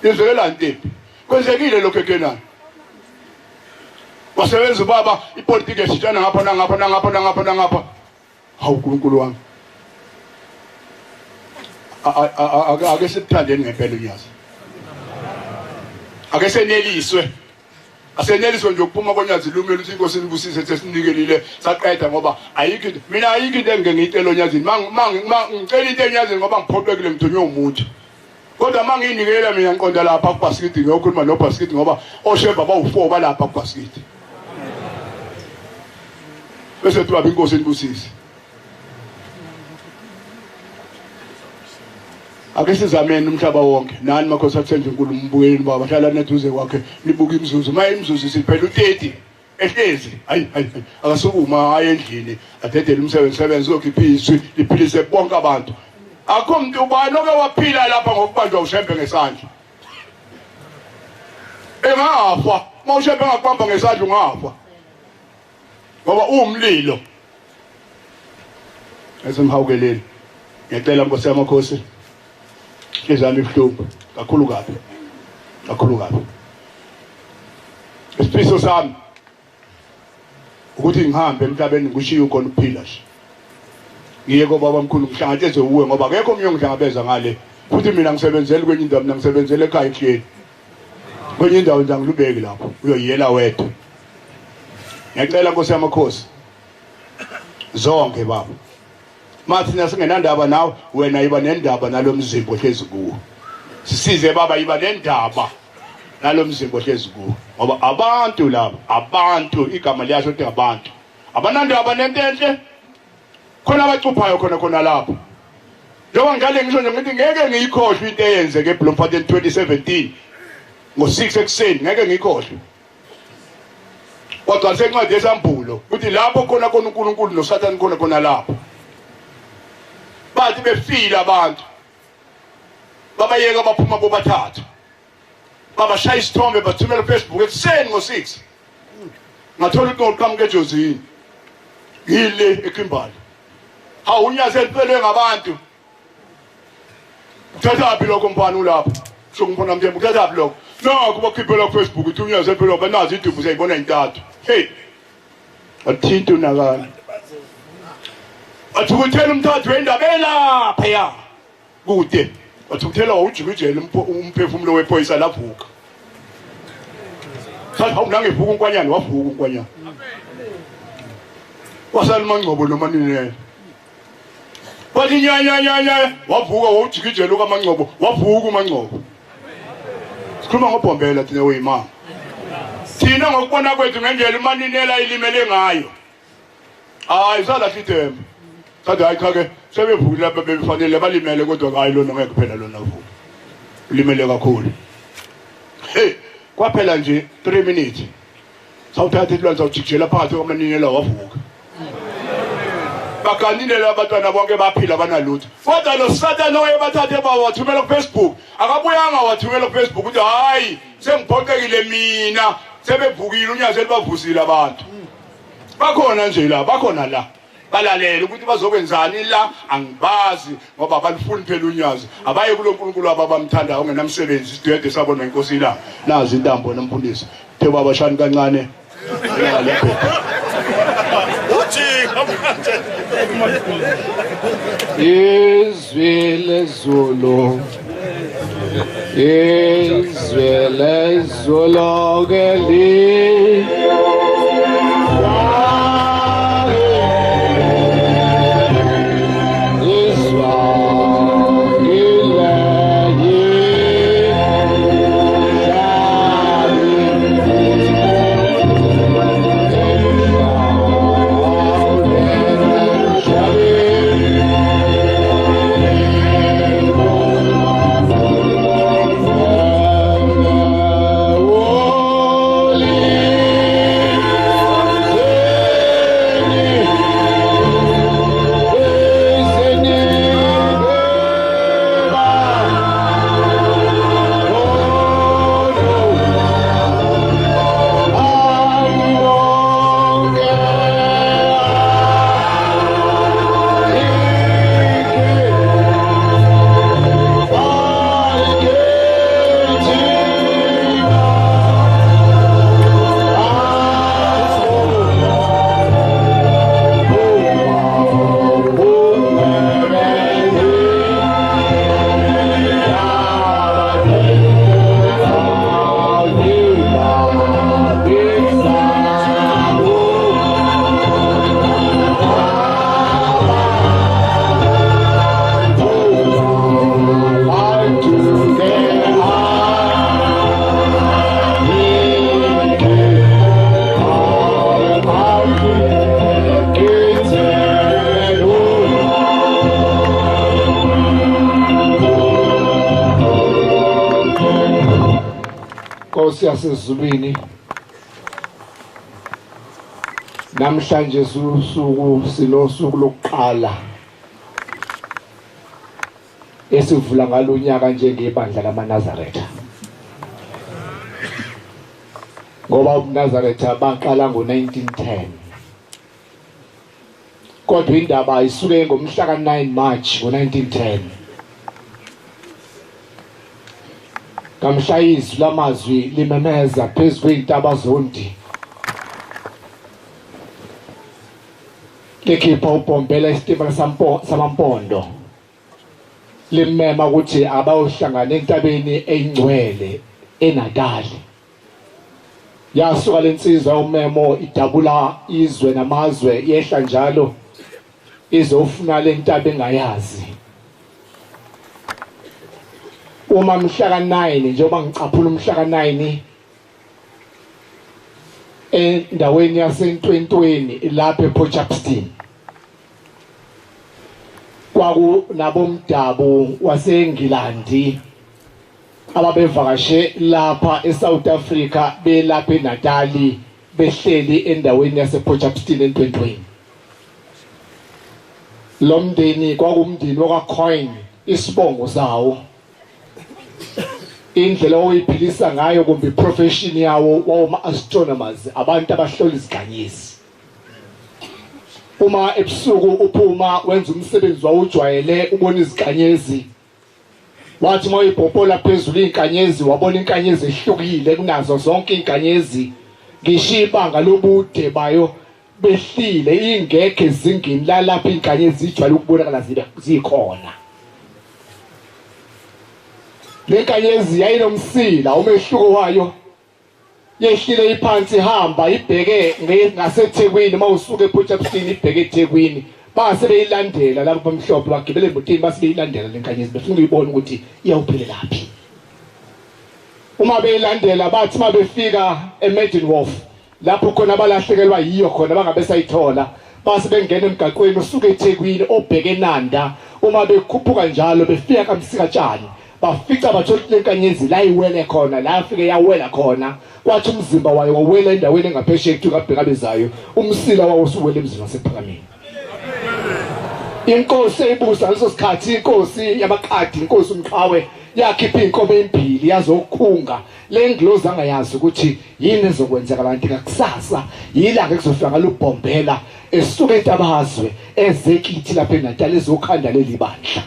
yenzekelani intembi kwenzekile lokho ekenani wasebenza baba ipolitiki esitshana ngapha hawu uNkulunkulu wami ake sithandeni ngempela unyazi ake seneliswe aseneliswe nje ukuphuma konyazi lumele uthi inkosini ibusise sesinikelile saqeda ngoba ayikho into engeke ngiyitelo onyazini ngicela into enyazini ngoba ngiphoqekile ngithunywe umuntu kodwa mangiyinikela mina ngiqonda lapha kubhasikidi ngiyokhuluma nobhasikidi ngoba osheba bawu4 balapha kubhasikidi bese tuba inkosi ibusise ake sizameni umhlaba wonke nani makhosi athenje uNkulunkulu mbukeni baba hlala neduze kwakhe libuka imzuzu maye imzuzu siphela u30 ehlezi hayi akasukuma aye endlini adedele umsebenzi okhipha izwi liphilise bonke abantu akho umuntu ubani oke waphila lapha ngokubanjwa ushembe ngesandla engafa mawushembe ngakubamba ngesandla ungafa ngoba umlilo esemhawukeleni ngicela Nkosi yamakhosi izami ibuhlungu kakhulu kabi isifiso sami ukuthi ngihambe emhlabeni ngishiye ukona ukuphila nje ngiye kobaba omkhulu ngihlangathe uwe ngoba akekho omnye ongihlangabeza ngale futhi mina ngisebenzele kwenye indawo mina ngisebenzele ekhaya ehleli kwenye indawo nje ngilubeki lapho uyoyela wedwa ngiyacela Nkosi yamakhosi zonke baba mathi nasingenandaba nawe wena iba nendaba nalomzimbo ohlezi kuwo sisize baba iba nendaba nalomzimbo ohlezi kuwo ngoba abantu laba abantu igama liyasho ukuthi abantu abanandaba nentenhle khona abacuphayo khona lapho njengoba ngale ngisho nje ngithi ngeke ngiyikhohlwe into eyenzeke eBloemfontein 2017 ngo6 ekseni ngeke ngiyikhohlwe kodwa sencwadi yesambulo ukuthi lapho khona uNkulunkulu noSathane khona lapho bathi befile abantu babayeka baphuma bobathatha babashaya isithombe bathumela Facebook ekseni ngo6 ngathola uqhamuke eJozini yile eKimbali hawu unyazi eliphelwe ngabantu uthathaphi lokho mfana ulapha sokumbona mthembu uthathaphi lokho naku bakhiphela kuFacebook uthi unyazi eliphelwe banazi idubu sayibona intathu hey athinta unakala athukuthela umthathu wendaba lapha ya kude athukuthela ujikijele umphefumulo wephoyisa lavuka sathi hawu nangevuka unkwanyana wavuka unkwanyana wasalima ngcobo nomanine bathi nya wavuka wujikijele ukaMangcobo wavuka uMangcobo sikhuluma ngobhombela thina weyimama thina ngokubona kwethu ngendlela umaninela ilimele ngayo hayi salahla ithemba sathi hayi cha ke sebevukile lapha befanele balimele kodwa hayi lona ngeke kuphela lona vuka ulimele kakhulu hey kwaphela nje 3 minutes sawuthatha ilwanza ujikijela phakathi kwamaninela wavuka bakaninela abantwana bonke baphila banalutho kodwa lo Sathane oyebathathe bawathumela kuFacebook akabuyanga wathumela kuFacebook ukuthi hayi sengiphoqekile mina sebevukile unyazi elibavusile abantu bakhona nje la bakhona la balalela ukuthi bazokwenzani la angibazi ngoba balifuni phela unyazi abaye kuloNkulunkulu ababamthandayo ongenamsebenzi isidwede sabona inkosi la nazi intambo nomfundisi the babashani kancane izwi lezulu geli Nkosi yasezulwini. Namhlanje suku sinosuku lokuqala esivula ngalo nyaka njengebandla lamaNazaretha. Ngoba uNazaretha baqala ngo1910. Kodwa indaba isuke ngomhla ka9 March ngo1910. Kamhla izwi lamazwi limemeza phezu kwezintaba zondi. Lekhipha ubombela isitimela samampondo. Limema ukuthi abayohlangana entabeni eyingcwele eNatali. Yasuka lensizwa umemo idabula izwe namazwe yehla njalo izofuna lentaba engayazi. Uma mhla ka9 njengoba ngicaphula umhla ka9 endaweni yaseNtwentweni lapha ePortchefstroom. Kwaku nabomdabu waseNgilandi ababevakashe lapha eSouth Africa belapha eNatali behleli endaweni yasePortchefstroom eNtwentweni. Lo mndeni kwakumndeni wakaCoin isibongo sawo. Indlela oyiphilisa ngayo kumbe profession yawo wawuma astronomers abantu abahlola izinkanyezi. Uma ebusuku uphuma wenza umsebenzi wawujwayele ubona izinkanyezi. Wathi mawuyibhopola phezulu izinkanyezi wabona izinkanyezi ehlukile kunazo zonke izinkanyezi. Ngisho ibanga lobude bayo behlile ingekho ezingeni lapha izinkanyezi zijwayele ukubonakala zikhona. Lenkanyezi yayinomsila umehluko wayo yehlile iphansi ihamba ibheke ngaseThekwini mawusuka ePortchefstroom ibheke eThekwini base beyilandela lapho bamhlophe bagibele emotini base beyilandela lenkanyezi befuna ukuyibona ukuthi iyawuphelela laphi. Uma beyilandela bathi mabefika eMaiden Wharf lapho khona abalahlekelwa yiyo khona bangabe sayithola base bengena emgaqweni usuka eThekwini obheke eNanda. Uma bekhuphuka njalo befika kaMsikatshani bafica bathola lenkanyezi la iwele khona la afike yawela khona kwathi umzimba wayo wawela endaweni engaphesheya kuthi kabheka bezayo umsila wawo usuwele emzini wasephakameni. Inkosi eyibusa leso sikhathi inkosi yabaqadi inkosi umqhawe yakhipha inkomo embili yazokhunga lenglozi angayazi ukuthi yini ezokwenzeka kanti ngakusasa yilanga ekuzofika ngalubhombela esuka entabazwe ezekithi lapha eNatali ezokhanda leli bandla.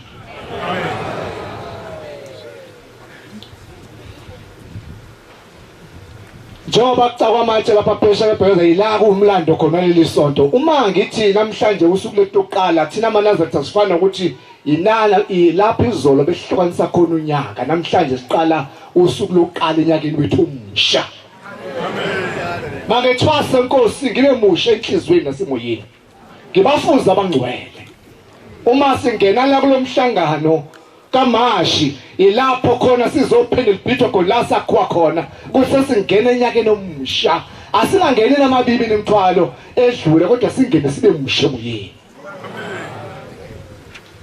Njengoba kucakwa manje lapha phesha bebhekeza yila kumlando khona leli sonto. Uma ngithi namhlanje usuku lokuqala thina amaNazaretha sifana ukuthi inala lapha izolo behlukanisa khona unyaka. Namhlanje siqala usuku lokuqala enyakeni wethu omusha. Amen. Manje thwase Nkosi ngibe musha enhlizweni nasemoyeni. Ngibafuza abangcwele. Uma singena la kulomhlangano kaMashi ilapho khona sizophendula ibhitho khona la sakwa khona kuse singena enyakeni omusha. Asingangeni namabibi nemthwalo edlule kodwa singene sibe musha moyeni.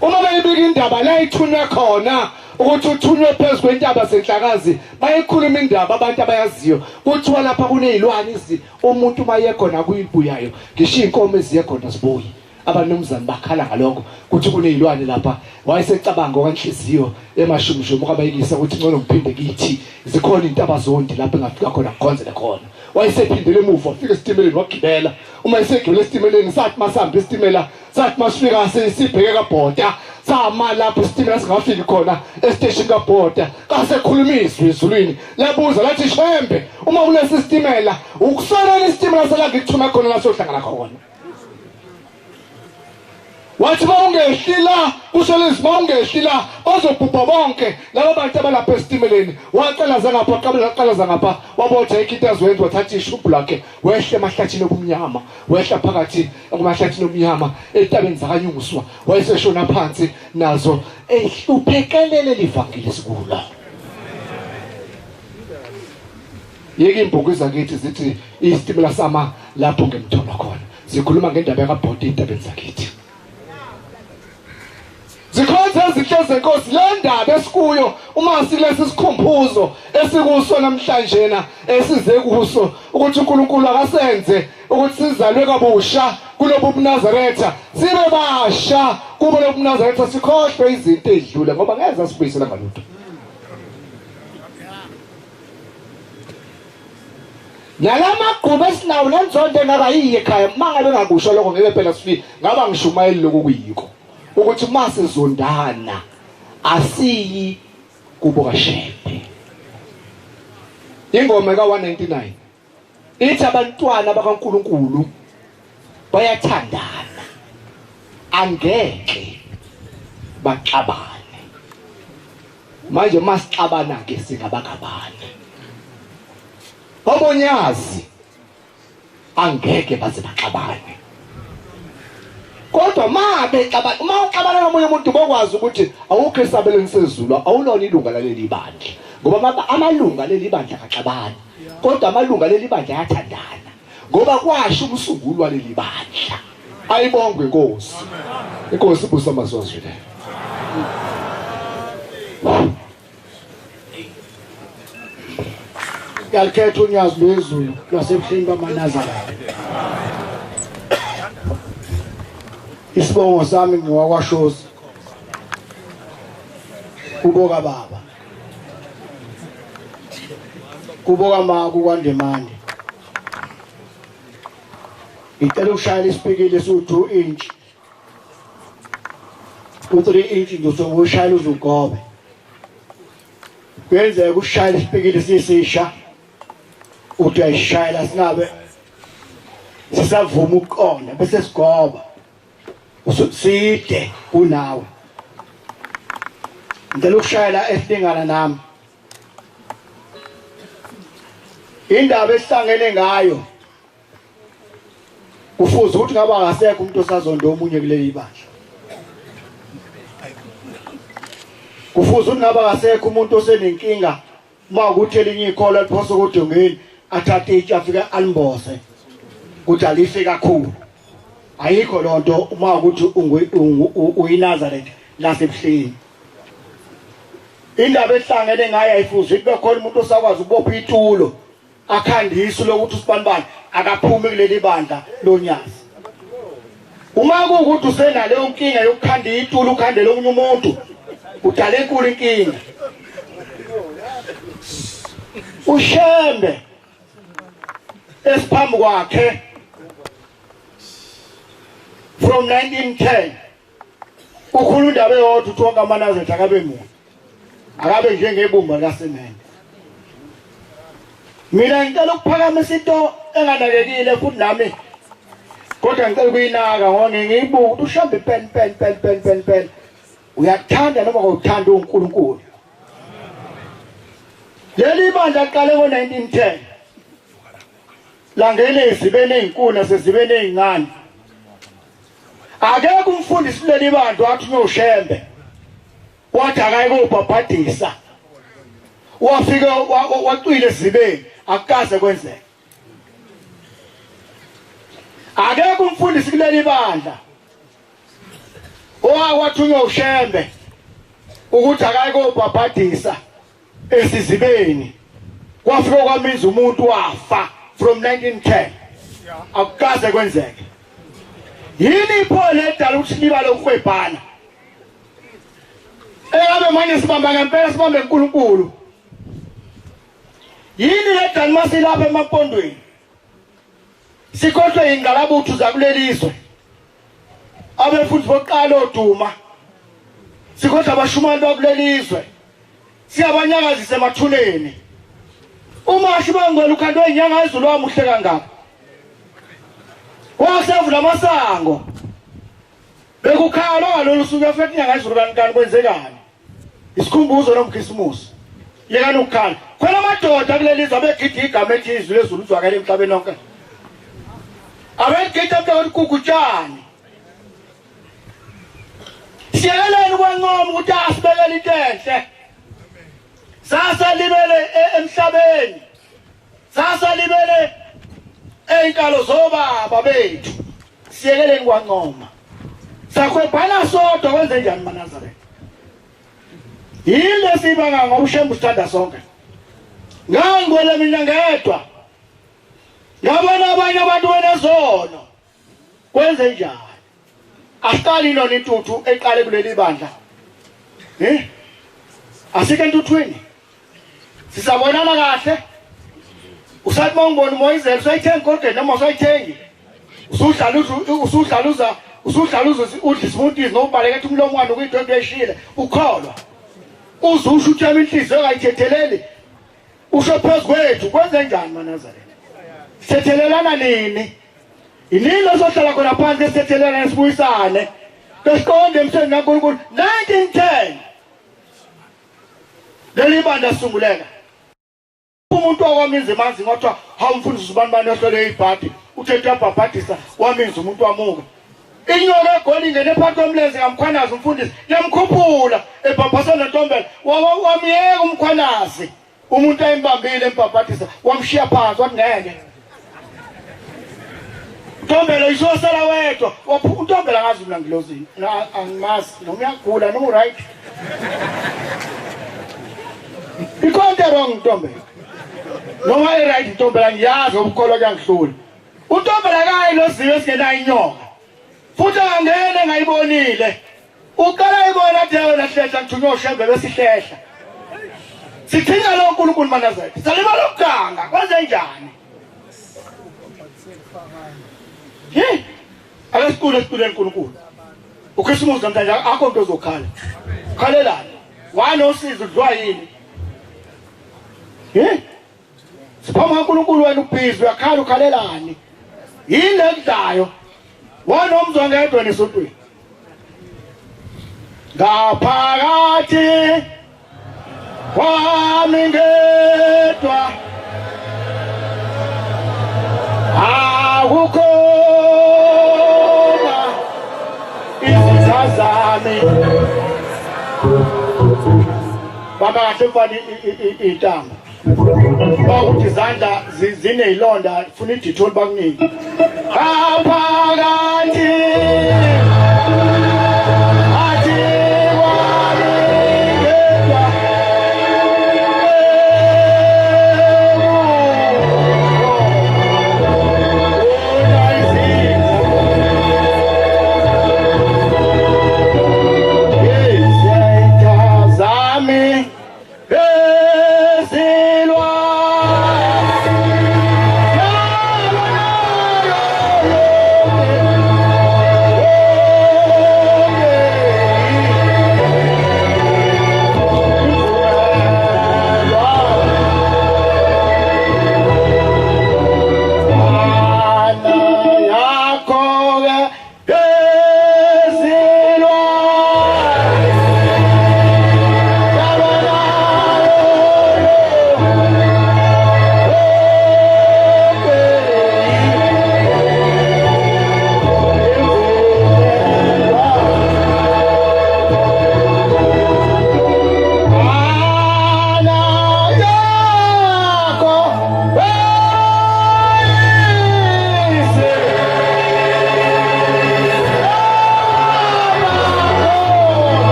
Uma bayibika indaba la ithunywa khona ukuthi uthunywe phezulu kwentaba senhlakazi bayikhuluma indaba abantu abayaziyo kuthiwa lapha kunezilwane umuntu mayekhona kuyibuyayo ngisho inkomo eziyekhona zibuyi. Abanomzana bakhala ngalokho kuthi kunezilwane lapha wayesecabanga okwanhliziyo emashumshumu kwabayikisa ukuthi ngcono ngiphinde kithi zikhona intaba zondi lapha engafika khona kukhonzele khona. Wayesephindele emuva wafika esitimeleni wagibela. Uma esegibele esitimeleni sathi masihamba isitimela sathi masifika sibheke kaBhoda sama lapho isitimela singafiki khona estation kaBhoda kasekhuluma izwi ezulwini labuza lathi Shembe uma kulesi sitimela ukusonela isitimela sala ngikuthuma khona la sohlangana khona. Wathi bawungehlila usolezi bawungehlila bazobhubha bonke labo bantu abalapha esitimeleni. Waqalaza ngapha qalaza ngapha wabotha ikitazweni wathatha ishubhu lakhe wehle emahlathini obumnyama wehla phakathi kumahlathini obumnyama etabeni zakanyunguswa wayeseshona phansi nazo ehluphekelele livangeli sikula. Yeke imbuku zakithi zithi isitimela sama lapho ngemthola khona zikhuluma ngendaba kaBhoda etabeni zakithi. Zikhonza ezenkosi le ndaba esikuyo uma silesi sikhumbuzo esikuso namhlanje na esize kuso ukuthi uNkulunkulu akasenze ukuthi sizalwe kabusha kulobu Enazaretha sibe basha kubo lobu Enazaretha sikhohlwe izinto ezidlule ngoba ngeze sibuyisela ngalutho. Nalama esinawo lenzonto engaba yiye ekhaya mangabe ngakusho lokho ngeke phela sifike ngaba ngishumayeli lokho kuyiko ukuthi mase zondana asiyi kubo kaShembe. Ingoma ka199 ithi abantwana bakaNkulunkulu bayathandana angeke baxabane. Manje masixabana ke singabakabani. Bonyazi angeke baze baxabane. Kodwa uma uxabana nomunye umuntu bokwazi ukuthi awukho esabelweni sezulu awulona ilunga laleli bandla ngoba amalunga leli bandla akaxabani kodwa amalunga leli bandla ayathandana ngoba kwasho umsunguli waleli bandla. Ayibongwe inkosi. Inkosi ibusa amasozwe. Ngalkhetha unyazi lwezulu lwasebuhleni bamaNazaretha. Isibongo sami ngowakwaShozi. Kuboka baba. Kuboka ma kukwandemande. Ngicela ukushayela isipikile su2 inch. U3 inch ngizoshayela uzugobe. Kwenzeka ukushayela isipikile sisisha. Uthi ayishayela singabe sisavuma ukuqonda bese sigoba. Usitside kunawe. Ngicela ukushayela esilingana nami. Indaba esihlangene ngayo kufuze ukuthi ngaba ngasekho umuntu osazonda omunye kuleli bandla. Kufuze ukuthi ngaba ngasekho umuntu osenenkinga uma ukuthi elinye ikhola liphosa ukudongeni athathe itshe afika alimbose ukuthi alife kakhulu. Ayikho lonto uma ukuthi uyiNazaretha lasebuhleni. Indaba esihlangene ngayo ayifuze kube khona umuntu osakwazi ukubopha itulo akhandisa lokuthi usibanibani akaphumi kuleli bandla lonyazi. Uma kuukuthi usenale inkinga yokukhanda itulo ukhandele omunye umuntu udala enkulu inkinga. uShembe esiphambi kwakhe from 1910 ukhuluma indaba eyodwa uthi wonke amaNazaretha akabe munye akabe njengebumba likasemende. Mina ngicela ukuphakamisa into enganakekile futhi nami kodwa ngicela ukuyinaka ngoba ngiyibuka ukuthi uShembe pen uyathanda noma awuthanda uNkulunkulu. Leli bandla liqale ngo1910 langene izibene ezinkulu nasezibene ezincane. Akekho umfundisi leli bandla wathi uShembe wathi akayikubhabhadisa wafika wacwile ezibeni akukaze kwenzeke. Akekho umfundisi kuleli bandla owathunywa uShembe ukuthi akayikubhabhadisa esizibeni kwafika kwamiza umuntu wafa from 1910 akukaze kwenzeke. Yini iphole edala ukuthi liba lokuhwebhana engabe manje sibamba ngempela sibambe uNkulunkulu. Yini edala masilapha emapondweni sikhohlwe ingqalabuthu zakulelizwe abefuthi boqala oduma sikhohlwe abashumani bakulelizwe siyabanyakazisa emathuneni. Umashi bangwela ukhandwe inyanga ezulu wamuhle kangaka wasevula amasango bekukhala ngalolu suku afethe inyanga ezulu kanikani kwenzekani isikhumbuzo nomkhisimusi yekani ukukhala khona amadoda kulelizwe abegida igama ethi izulu ezulu uzwakala emhlabeni wonke abegida mhlawumbe ukukutshani. Siyekeleni ukwanqoma ukuthi asibekele into enhle. Sasa libele emhlabeni. Sasa libele einkalo zobaba bethu. Siyekeleni kwanqoma. Sakhwebhana sodwa kwenze njani maNazaretha? yile sibanga ngobushembu sithanda sonke ngangwele mina ngedwa ngabona abanye abantu benezono kwenze njani asiqali lona intuthu eqale kuleli bandla asike entuthweni sisabonana kahle usathi mawungibona umoyizela usayithenga kodwa noma usayithengi usuhlaluza udla ismoothies nobaleketha umlomo wami ukuyidonto eshile ukholwa uzusho uthema inhliziyo engayithetheleli usho phezu kwethu kwenze njani maNazaretha sithethelelana nini inilo sohlala khona phansi sithethelelana sibuyisane besiqonde emthweni kaNkulunkulu 1910 leli banda sisunguleka umuntu okwamenza emanzi ngothiwa hawumfundisi ubani ohlole ibhadi uthethe abhabhadisa wamenza umuntu wamuka inyoka egoli ingene phakathi komlenze ngamkhwanazi umfundisi yamkhuphula ebhabhasa nentombela wamyeka umkhwanazi umuntu ayimbambile embhabhadisa wamshiya phansi wathi ngeke Ntombela isosala wedwa untombela ngazi mina ngilozini angimazi noma uyagula noma uright ikonke wrong ntombela noma right ntombela ngiyazi ukukholwa kuyangihlula untombela kayiloziwe singenayo inyoka futhi angene ngayibonile uqala ibona athi yona hlehla ngithunywa ushembe besihlehla sithinga lo uNkulunkulu maNazaretha salima lokuganga kwenze njani Alasikulo uNkulunkulu uKhisimusi namhlanje akho into ozokhala khalelana wanosizo udlwa yini siphama uNkulunkulu wena ubhizi uyakhala ukhalelani yini ekudayo wanomzongedwa nesontweni ngaphakathi kwami ngedwa akukho izizazami baba kahle mfana intanga ukuthi izandla zinezilonda funa iditholi bakuningi ngaphakathi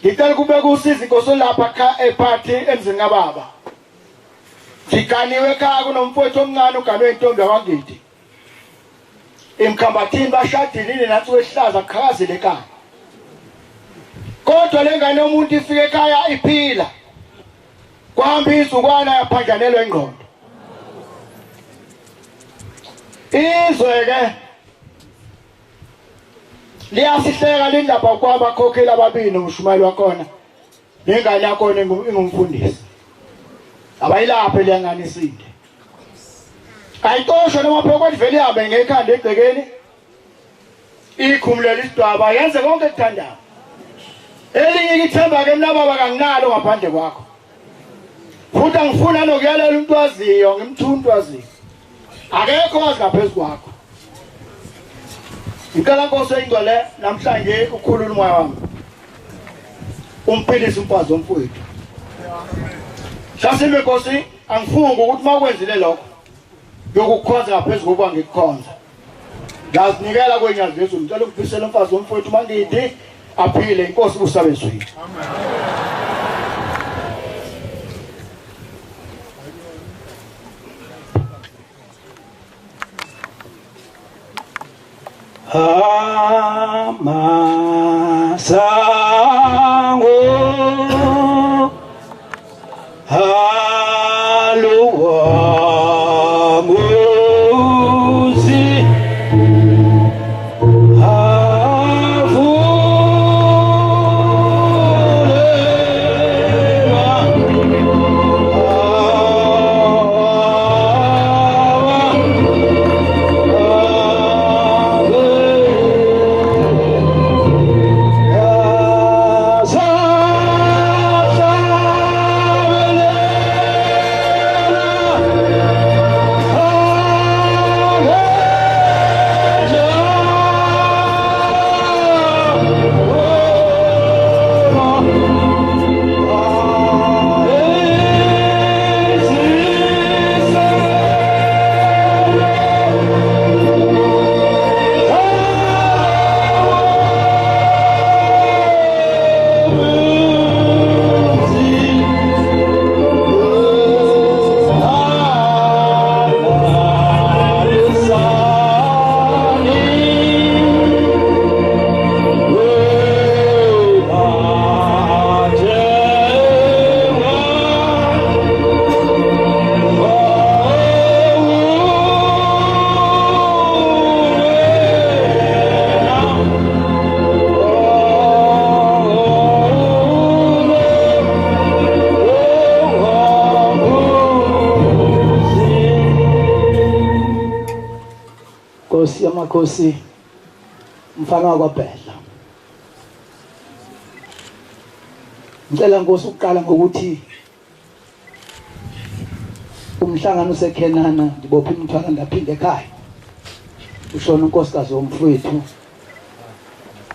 ngicela kube kusiza inkosi lapha ephathi emzini kababa sikaniwe ekhaya kunomfowethu omncane ugame intombi yakwaNgidi emkhambathini bashadile nathi wehlaza qhakazile ekhaya kodwa lengane yomuntu ifike ekhaya iphila kwahamba izukwana yaphanjanelwa ingqondo izweke liyasihleka lindaba kwabakhokheli ababili nomshumayeli wakhona nengane yakho ingumfundisi abayilaphe liyanganisile ayitosho noma phela kwathi vele ihambe ngekhanda egcekeni ikhumulela isidwaba yenze konke ekuthandayo elinye ithemba ke mina baba kanginalo ngaphandle kwakho futhi angifuna nokuyalela umuntu waziyo ngimthuntu waziyo akekho wazi ngaphezulu kwakho ngicela Nkosi engcwele namhlanje ukhulula umoya wami umphilise umfazi womfowethu Shasime Nkosi angifunga ukuthi makwenzile lokho yokukhonza ngaphezulu kokuba ngikukhonza ngazinikela kwenyazi Jesu ngicela ukuphisela umfazi womfowethu mangithi aphile Inkosi kusabezweni Amasango haluwanguzi Nkosi yamakhosi mfana wakwaBhedla ngicela Nkosi ukuqala ngokuthi umhlangano usekhenana ndibophe imithwalo ndaphinde ekhaya ushona unkosikazi womfowethu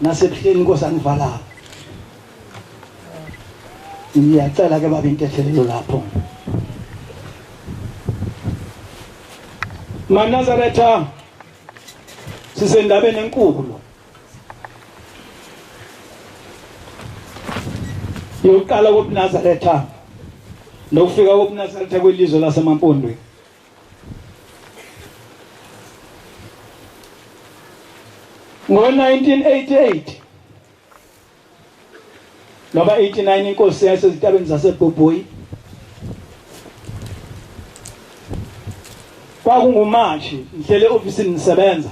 nasebuhleni Nkosi angivala ngiyacela ke baba intethelelo lapho Enazaretha sisendabeni enkulu yokuqala kobuNazaretha nokufika kobuNazaretha kwelizwe lasemampondweni ngo-1988 noba 89 inkosi yasezitabeni zaseBhobhoyi kwakunguMashi ngihlele ofisini nisebenza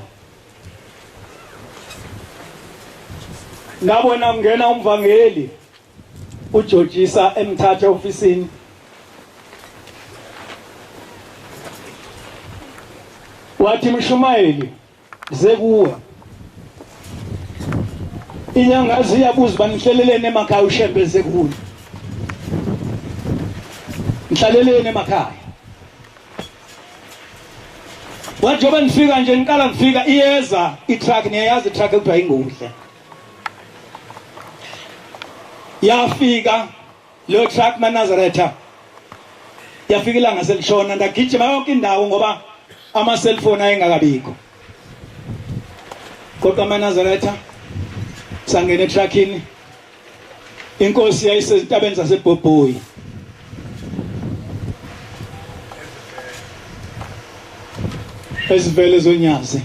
ngabona ngena umvangeli uJojisa emthatha ofisini wathi Mshumayeli zekuwa inyanga ziyabuza banihlelelene emakhaya ushembe zekuwa nhlalelene emakhaya wajoba nifika nje niqala ngifika iyeza itruck niyayazi itruck ekuthiwa inguhle yafika lo truck Enazaretha yafika ilanga selishona ndagijima yonke indawo ngoba ama cellphone ayengakabikho kodwa Enazaretha sangena etruckini inkosi yayisezitabeni zaseBhobhoyi ezivele zonyazi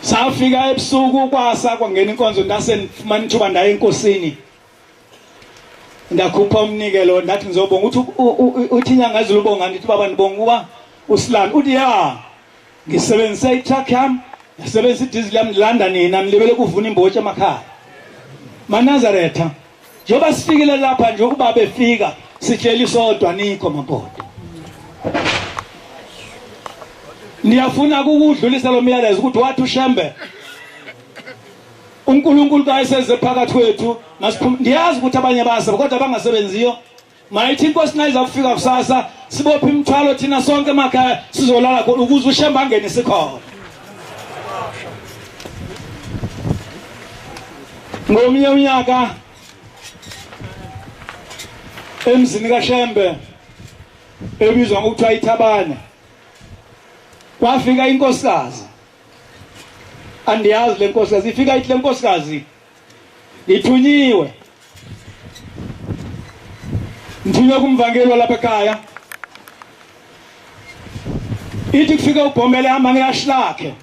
safika ebusuku kwasa kwangena inkonzo ndasenifumana ithuba ndaye enkosini ndakhupha umnikelo ndathi ngizobonga uthi inyanga ezilubonga ndithi baba ndibonga kuba usilanda uthi ya ngisebenzise itruck yami ngisebenzise idizili yami ndilanda nina nilibele kuvuna imbotshi emakhaya Enazaretha njoba sifikile lapha nje ukuba befika sihleli sodwa nikho mampolo. Niyafuna ukudlulisa lo myalezo ukuthi wathi uShembe uNkulunkulu kayiseze phakathi kwethu ndiyazi ukuthi abanye basa kodwa bangasebenziyo mayithi inkosi nayiza kufika kusasa sibophe imithwalo thina sonke emakhaya sizolala khona ukuze uShembe angene sikhona. Ngomnye unyaka emzini kaShembe ebizwa ngokuthiwa iThabane kwafika inkosikazi. Andiyazi le nkosikazi ifika ithi le nkosikazi ithunyiwe. Nthunywe kumvangeli lapha ekhaya. Ithi kufika uBhombele hamba ngeyashlakhe.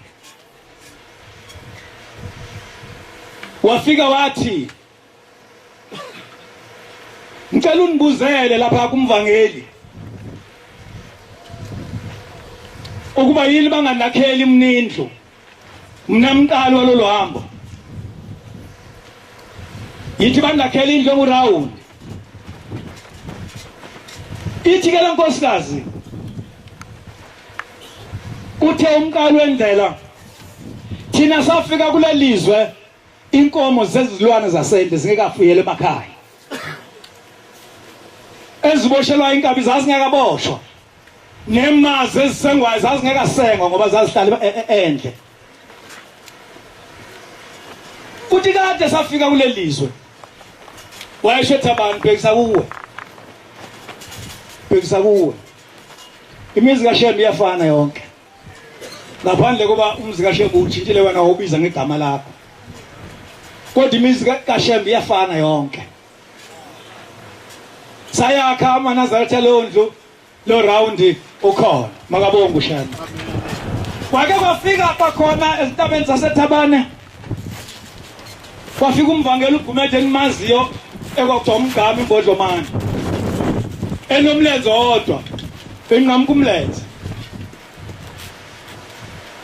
Wafika wathi ngicela unibuzele lapha kumvangeli ukuba yini banganakheli imnindlu mina mqalo walolu hambo. Yithi banakhela indlu enguround. Ithi ke lenkosikazi uthe umqalo wendlela thina safika kulelizwe inkomo zezilwane zasendle zingekafuyele emakhaya. Eziboshelwa inkabi zazingekaboshwa. Nemazi ezisengwayo zazingekasengwa ngoba zazihlala endle. Uthi kade safika kulelizwe. Wayesho Thabani bhekisa kuwe. Bhekisa kuwe. Imizi kaShembe iyafana yonke. Ngaphandle kuba umzi kaShembe utshintshile wena ubiza ngegama lakho. Kodwa imizi kaShembe iyafana yonke. Sayakha aManazaretha londlu lo round ukhona makabonga uShembe. Kwake kwafika kwakhona ezintabeni zaseThabane. Kwafika umvangeli uGumede enimaziyo ekwakuthiwa umgama imbodlomane. Enomlenze owodwa enqamuka umlenze.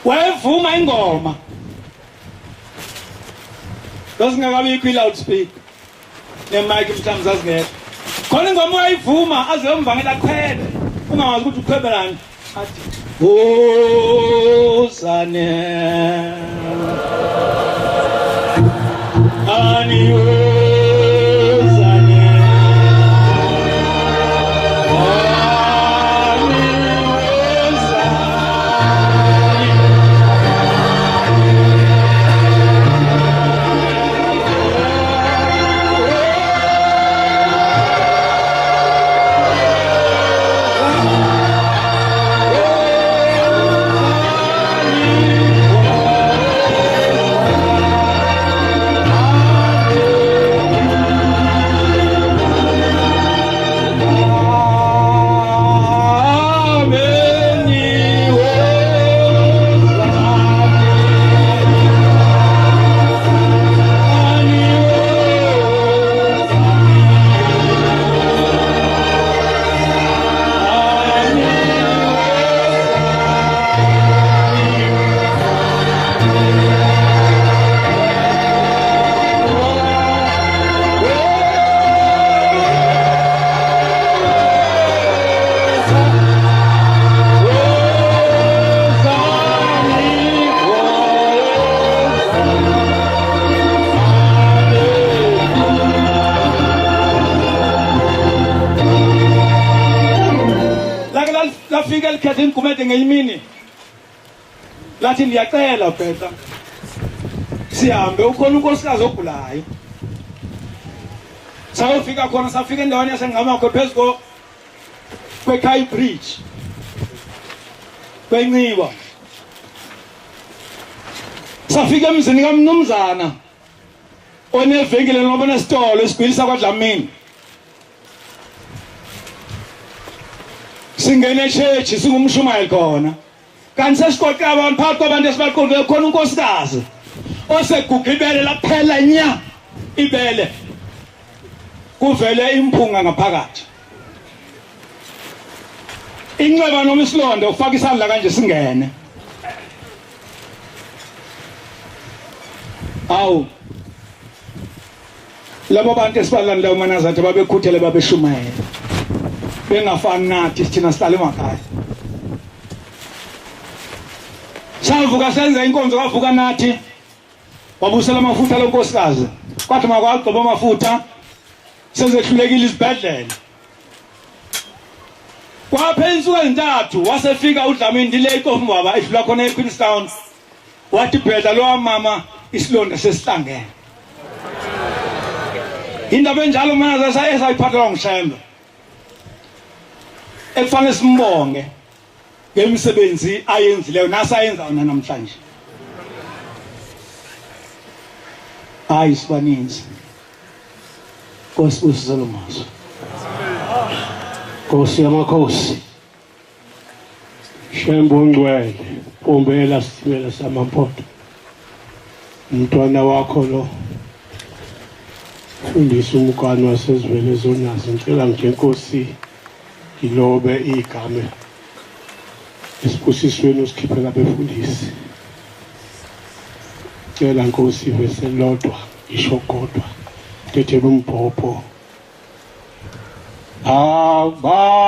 Wayevuma ingoma. Zasingakabikho i-loudspeaker. Ne-mic mhlawumbe zazingekho. Khona ingoma wayivuma aze umvangeli aqhebe. Ungawazi ukuthi uqhebelani. Athi Hosane Ani Hosane lafika elikhethe iNgumede ngenyimini lathi ndiyacela bheta sihambe ukhona unkosikazi ogulayo. Sayofika khona safika endaweni yasenqamakho phezu kweKhaya Bridge kweNciba. Safika emzini kamnumzana onevenkile noma nesitolo esigwilisa kwaDlamini. Singene church singumshumayeli khona. Kanti sesiqoqa abantu phakathi kwabantu esibaqoqe khona unkosikazi oseguga ibele laphela nya ibele. Kuvele imphunga ngaphakathi. Inxeba noma isilonda ufaka isandla kanje singene. Awu. labo bantu esibalandela uManazaretha babekhuthele babeshumayela bengafani nathi sithina sihlala emakhaya savuka senza inkonzo kavuka nathi wabusela amafutha lonkosikazi kwathi makwagcoba amafutha sezehlulekile isibhedlela kwaphela insuku ezintathu wasefika uDlamini ndile iqofumaba edlula khona eQueenstown wathi bhedla lo mama isilonda sesihlangene indaba enjalo uManazaretha esayiphathela ngishembe ekufanele simbonge ngemisebenzi ayenzileyo nasayenza wona namhlanje hayi sibaninzi Nkosi uSolomazo Nkosi yamakhosi Shembe ongcwele Pombela Sitimela Samampoto umntwana wakho lo fundisa umkani wasezivele zonazo ngicela nje Nkosi ilobe igama esibusisweni usikhiphela Yabefundisi ngicela Nkosi veselodwa isho kodwa tethela umbhobho abajazwa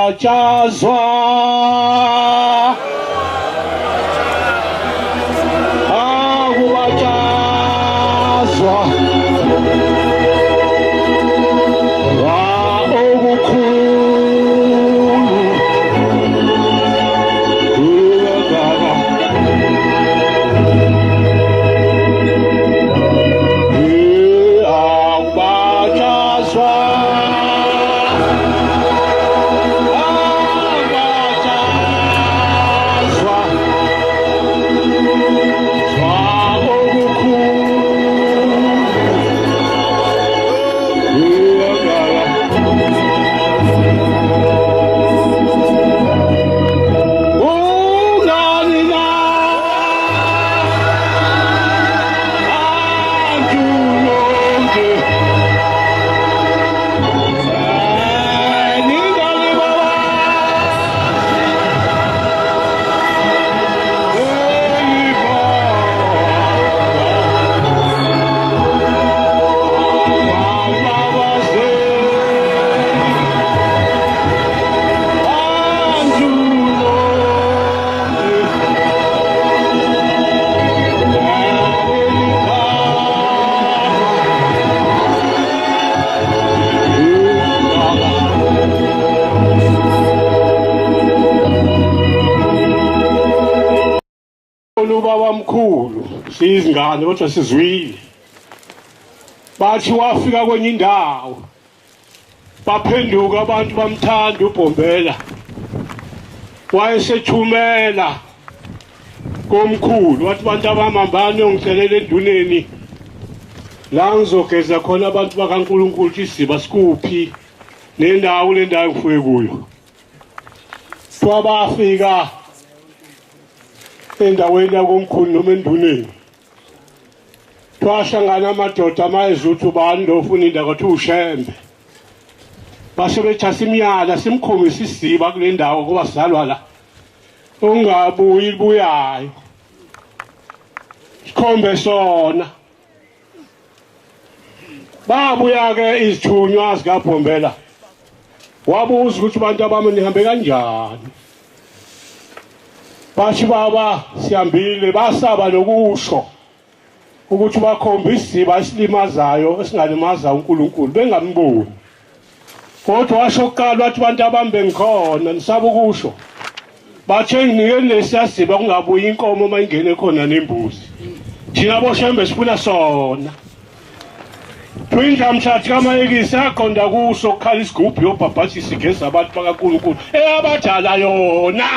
Ubaba mkhulu sizingane kodwa sizwile bathi wafika kwenye indawo baphenduka abantu bamthanda uBhombela wayesethumela komkhulu wathi bantu abamambane ongixelela enduneni la ngizogeza khona abantu bakaNkulunkulu isiziba sikuphi nendawo le ndawo ngifike kuyo twabafika endaweni yakomkhulu noma enduneni twashangana amadoda amayezuthi ubani lo ufuna indawo kwathi uShembe base bethasa imiyala simkhombisa isiziba kule ndawo kuba sizalwa la ungabuyi libuyayo sikhombe sona babuya ke izithunywa zikaBhombela wabuza ukuthi abantu abami nihambe kanjani bathi baba sihambile basaba nokusho ukuthi bakhombisa isiziba esilimazayo esingalimaza uNkulunkulu bengamboni kodwa washo kuqala wathi abantu abambe ngikhona nisaba ukusho bathe nginikeni lesiyasiba kungabuyi inkomo mayingene khona nembuzi thina boShembe sifuna sona twindla mthatha kamayekisi aqonda kuso ukukhala isigubhu yobhabhathi sigeza abantu bakaNkulunkulu abadala yona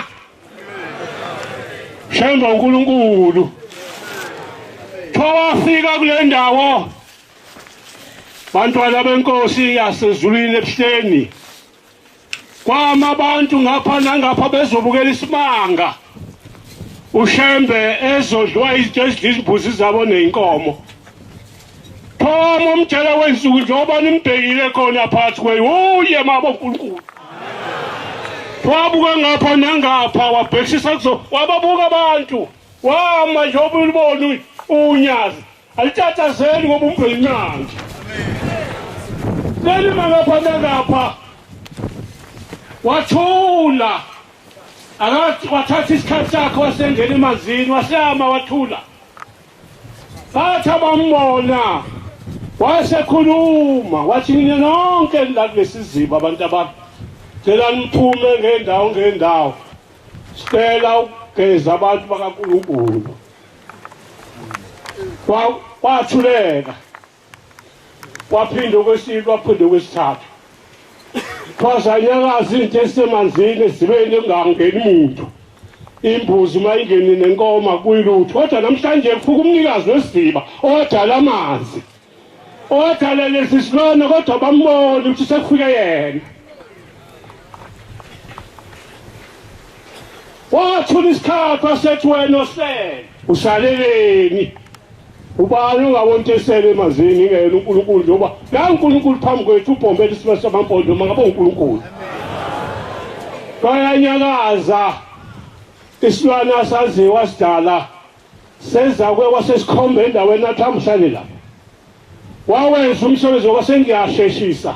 Shembe uNkulunkulu wafika kule ndawo bantwana benkosi yasezulwini ebuhleni kwama abantu ngapha nangapha bezobukela isimanga uShembe ezodliwa izinto ezidla zabo neinkomo Thoma umtshela wensuku njengoba nimbhekile khona phakathi uye mabo uNkulunkulu wabuka ngapha nangapha wabhekisisa kuzo wababuka abantu wama njengoba ulibona unyazi alitatazeli ngoba umbhelinqangi leli mangapha ngapha wathula akathi wathatha isikhathi sakhe wasengena emanzini wasiyama wathula bathi abambona wasekhuluma wathi nina nonke la kulesi ziba abantu abami cela niphume ngendawo sicela ukugeza abantu bakaNkulunkulu wathuleka waphinde okwesibili waphinde okwesithathu phazanyakazi into esemanzini zibeni engangeni muntu imbuzi mayingeni nenkoma kuyilutho kodwa namhlanje kufuka umnikazi wesiziba odala amanzi odala lesi silona kodwa bambona ukuthi sekufike yena wathula isikhathi wasethi wena osele usaleleni ubani ungabona into esele emazini ingena uNkulunkulu njengoba la uNkulunkulu phambi kwethu ubhombela isimo samampondo mangabe uNkulunkulu bayanyakaza isilwana saziwa sidala seza kwasesikhombe endaweni athi amhlale lapha wawenza umsebenzi wasengiyasheshisa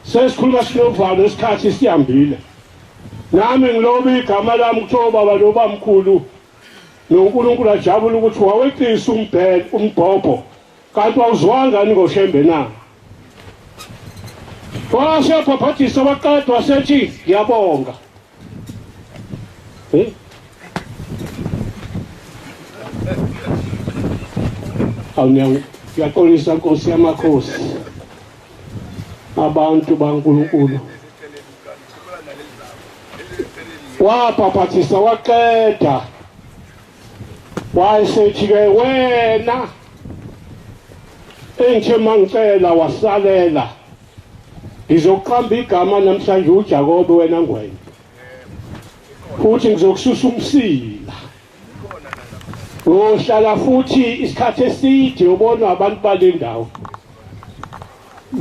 sesikhuluma sinovalo isikhathi sihambile nami ngiloba igama lami kuthiwa baba loba mkhulu noNkulunkulu ajabula ukuthi waweqisa umbhobho kanti wawuzwanga ngoshembe na wasephaphazisa waqeda wasethi ngiyabonga Ngiyaxolisa Nkosi yamakhosi abantu baNkulunkulu waphaphazisa waqeda wayesethi-ke wena engithe mangicela wasalela ngizokuqamba igama namhlanje uJakobe wena ngwenya futhi ngizokususa umsila uhlala futhi isikhathi eside ubona abantu bale ndawo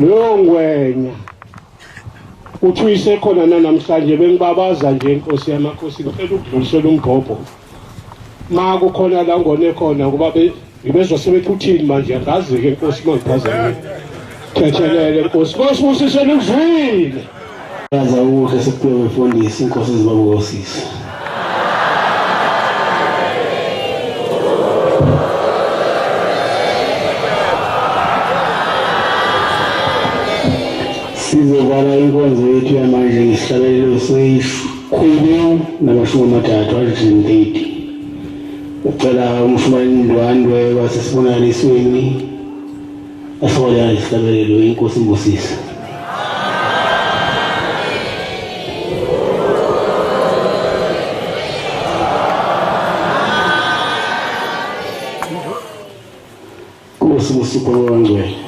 lo ngwenya uthi uyisekhona namhlanje bengibabaza nje Nkosi yamakhosi ngicela ukudlulisela umbhobho ma kukhona la ngone khona kuba ngibezwa sebethuthini manje angazi-ke Nkosi mangiphazamile thethelele Nkosi busisele ukuzwile yaza ukuhle sekubuye Yabefundisi inkosi zibabukosisi sizovala inkonzo yethu yamanje ngesihlabelelo se-130 ucela umshumane Ndwandwe wasesibonakalisweni asola isihlabelelo inkosi Mbusisi Nkosi Busipho wangcwele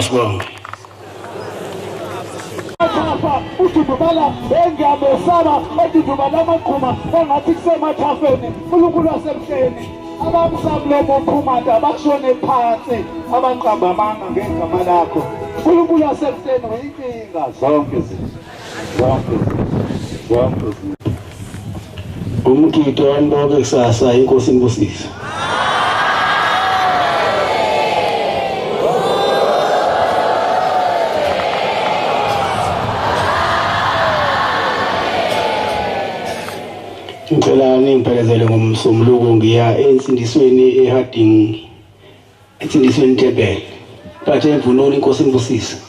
sibonge. Papa ududubala engiyamesaba ududubala amaqhuma engathi kusemathafeni uNkulunkulu wasemhleni abamsamlomo ophumada bashone phansi abaqamba amanga ngegama lakho uNkulunkulu wasemhleni uyinkinga zonke Umkhito wandoke kusasa inkosi imbusisa. Ngicela ningiphelezele ngomsombuluko ngiya ensindisweni eHarding ensindisweni Tebel. Bathe imvunulo inkosi imbusisa.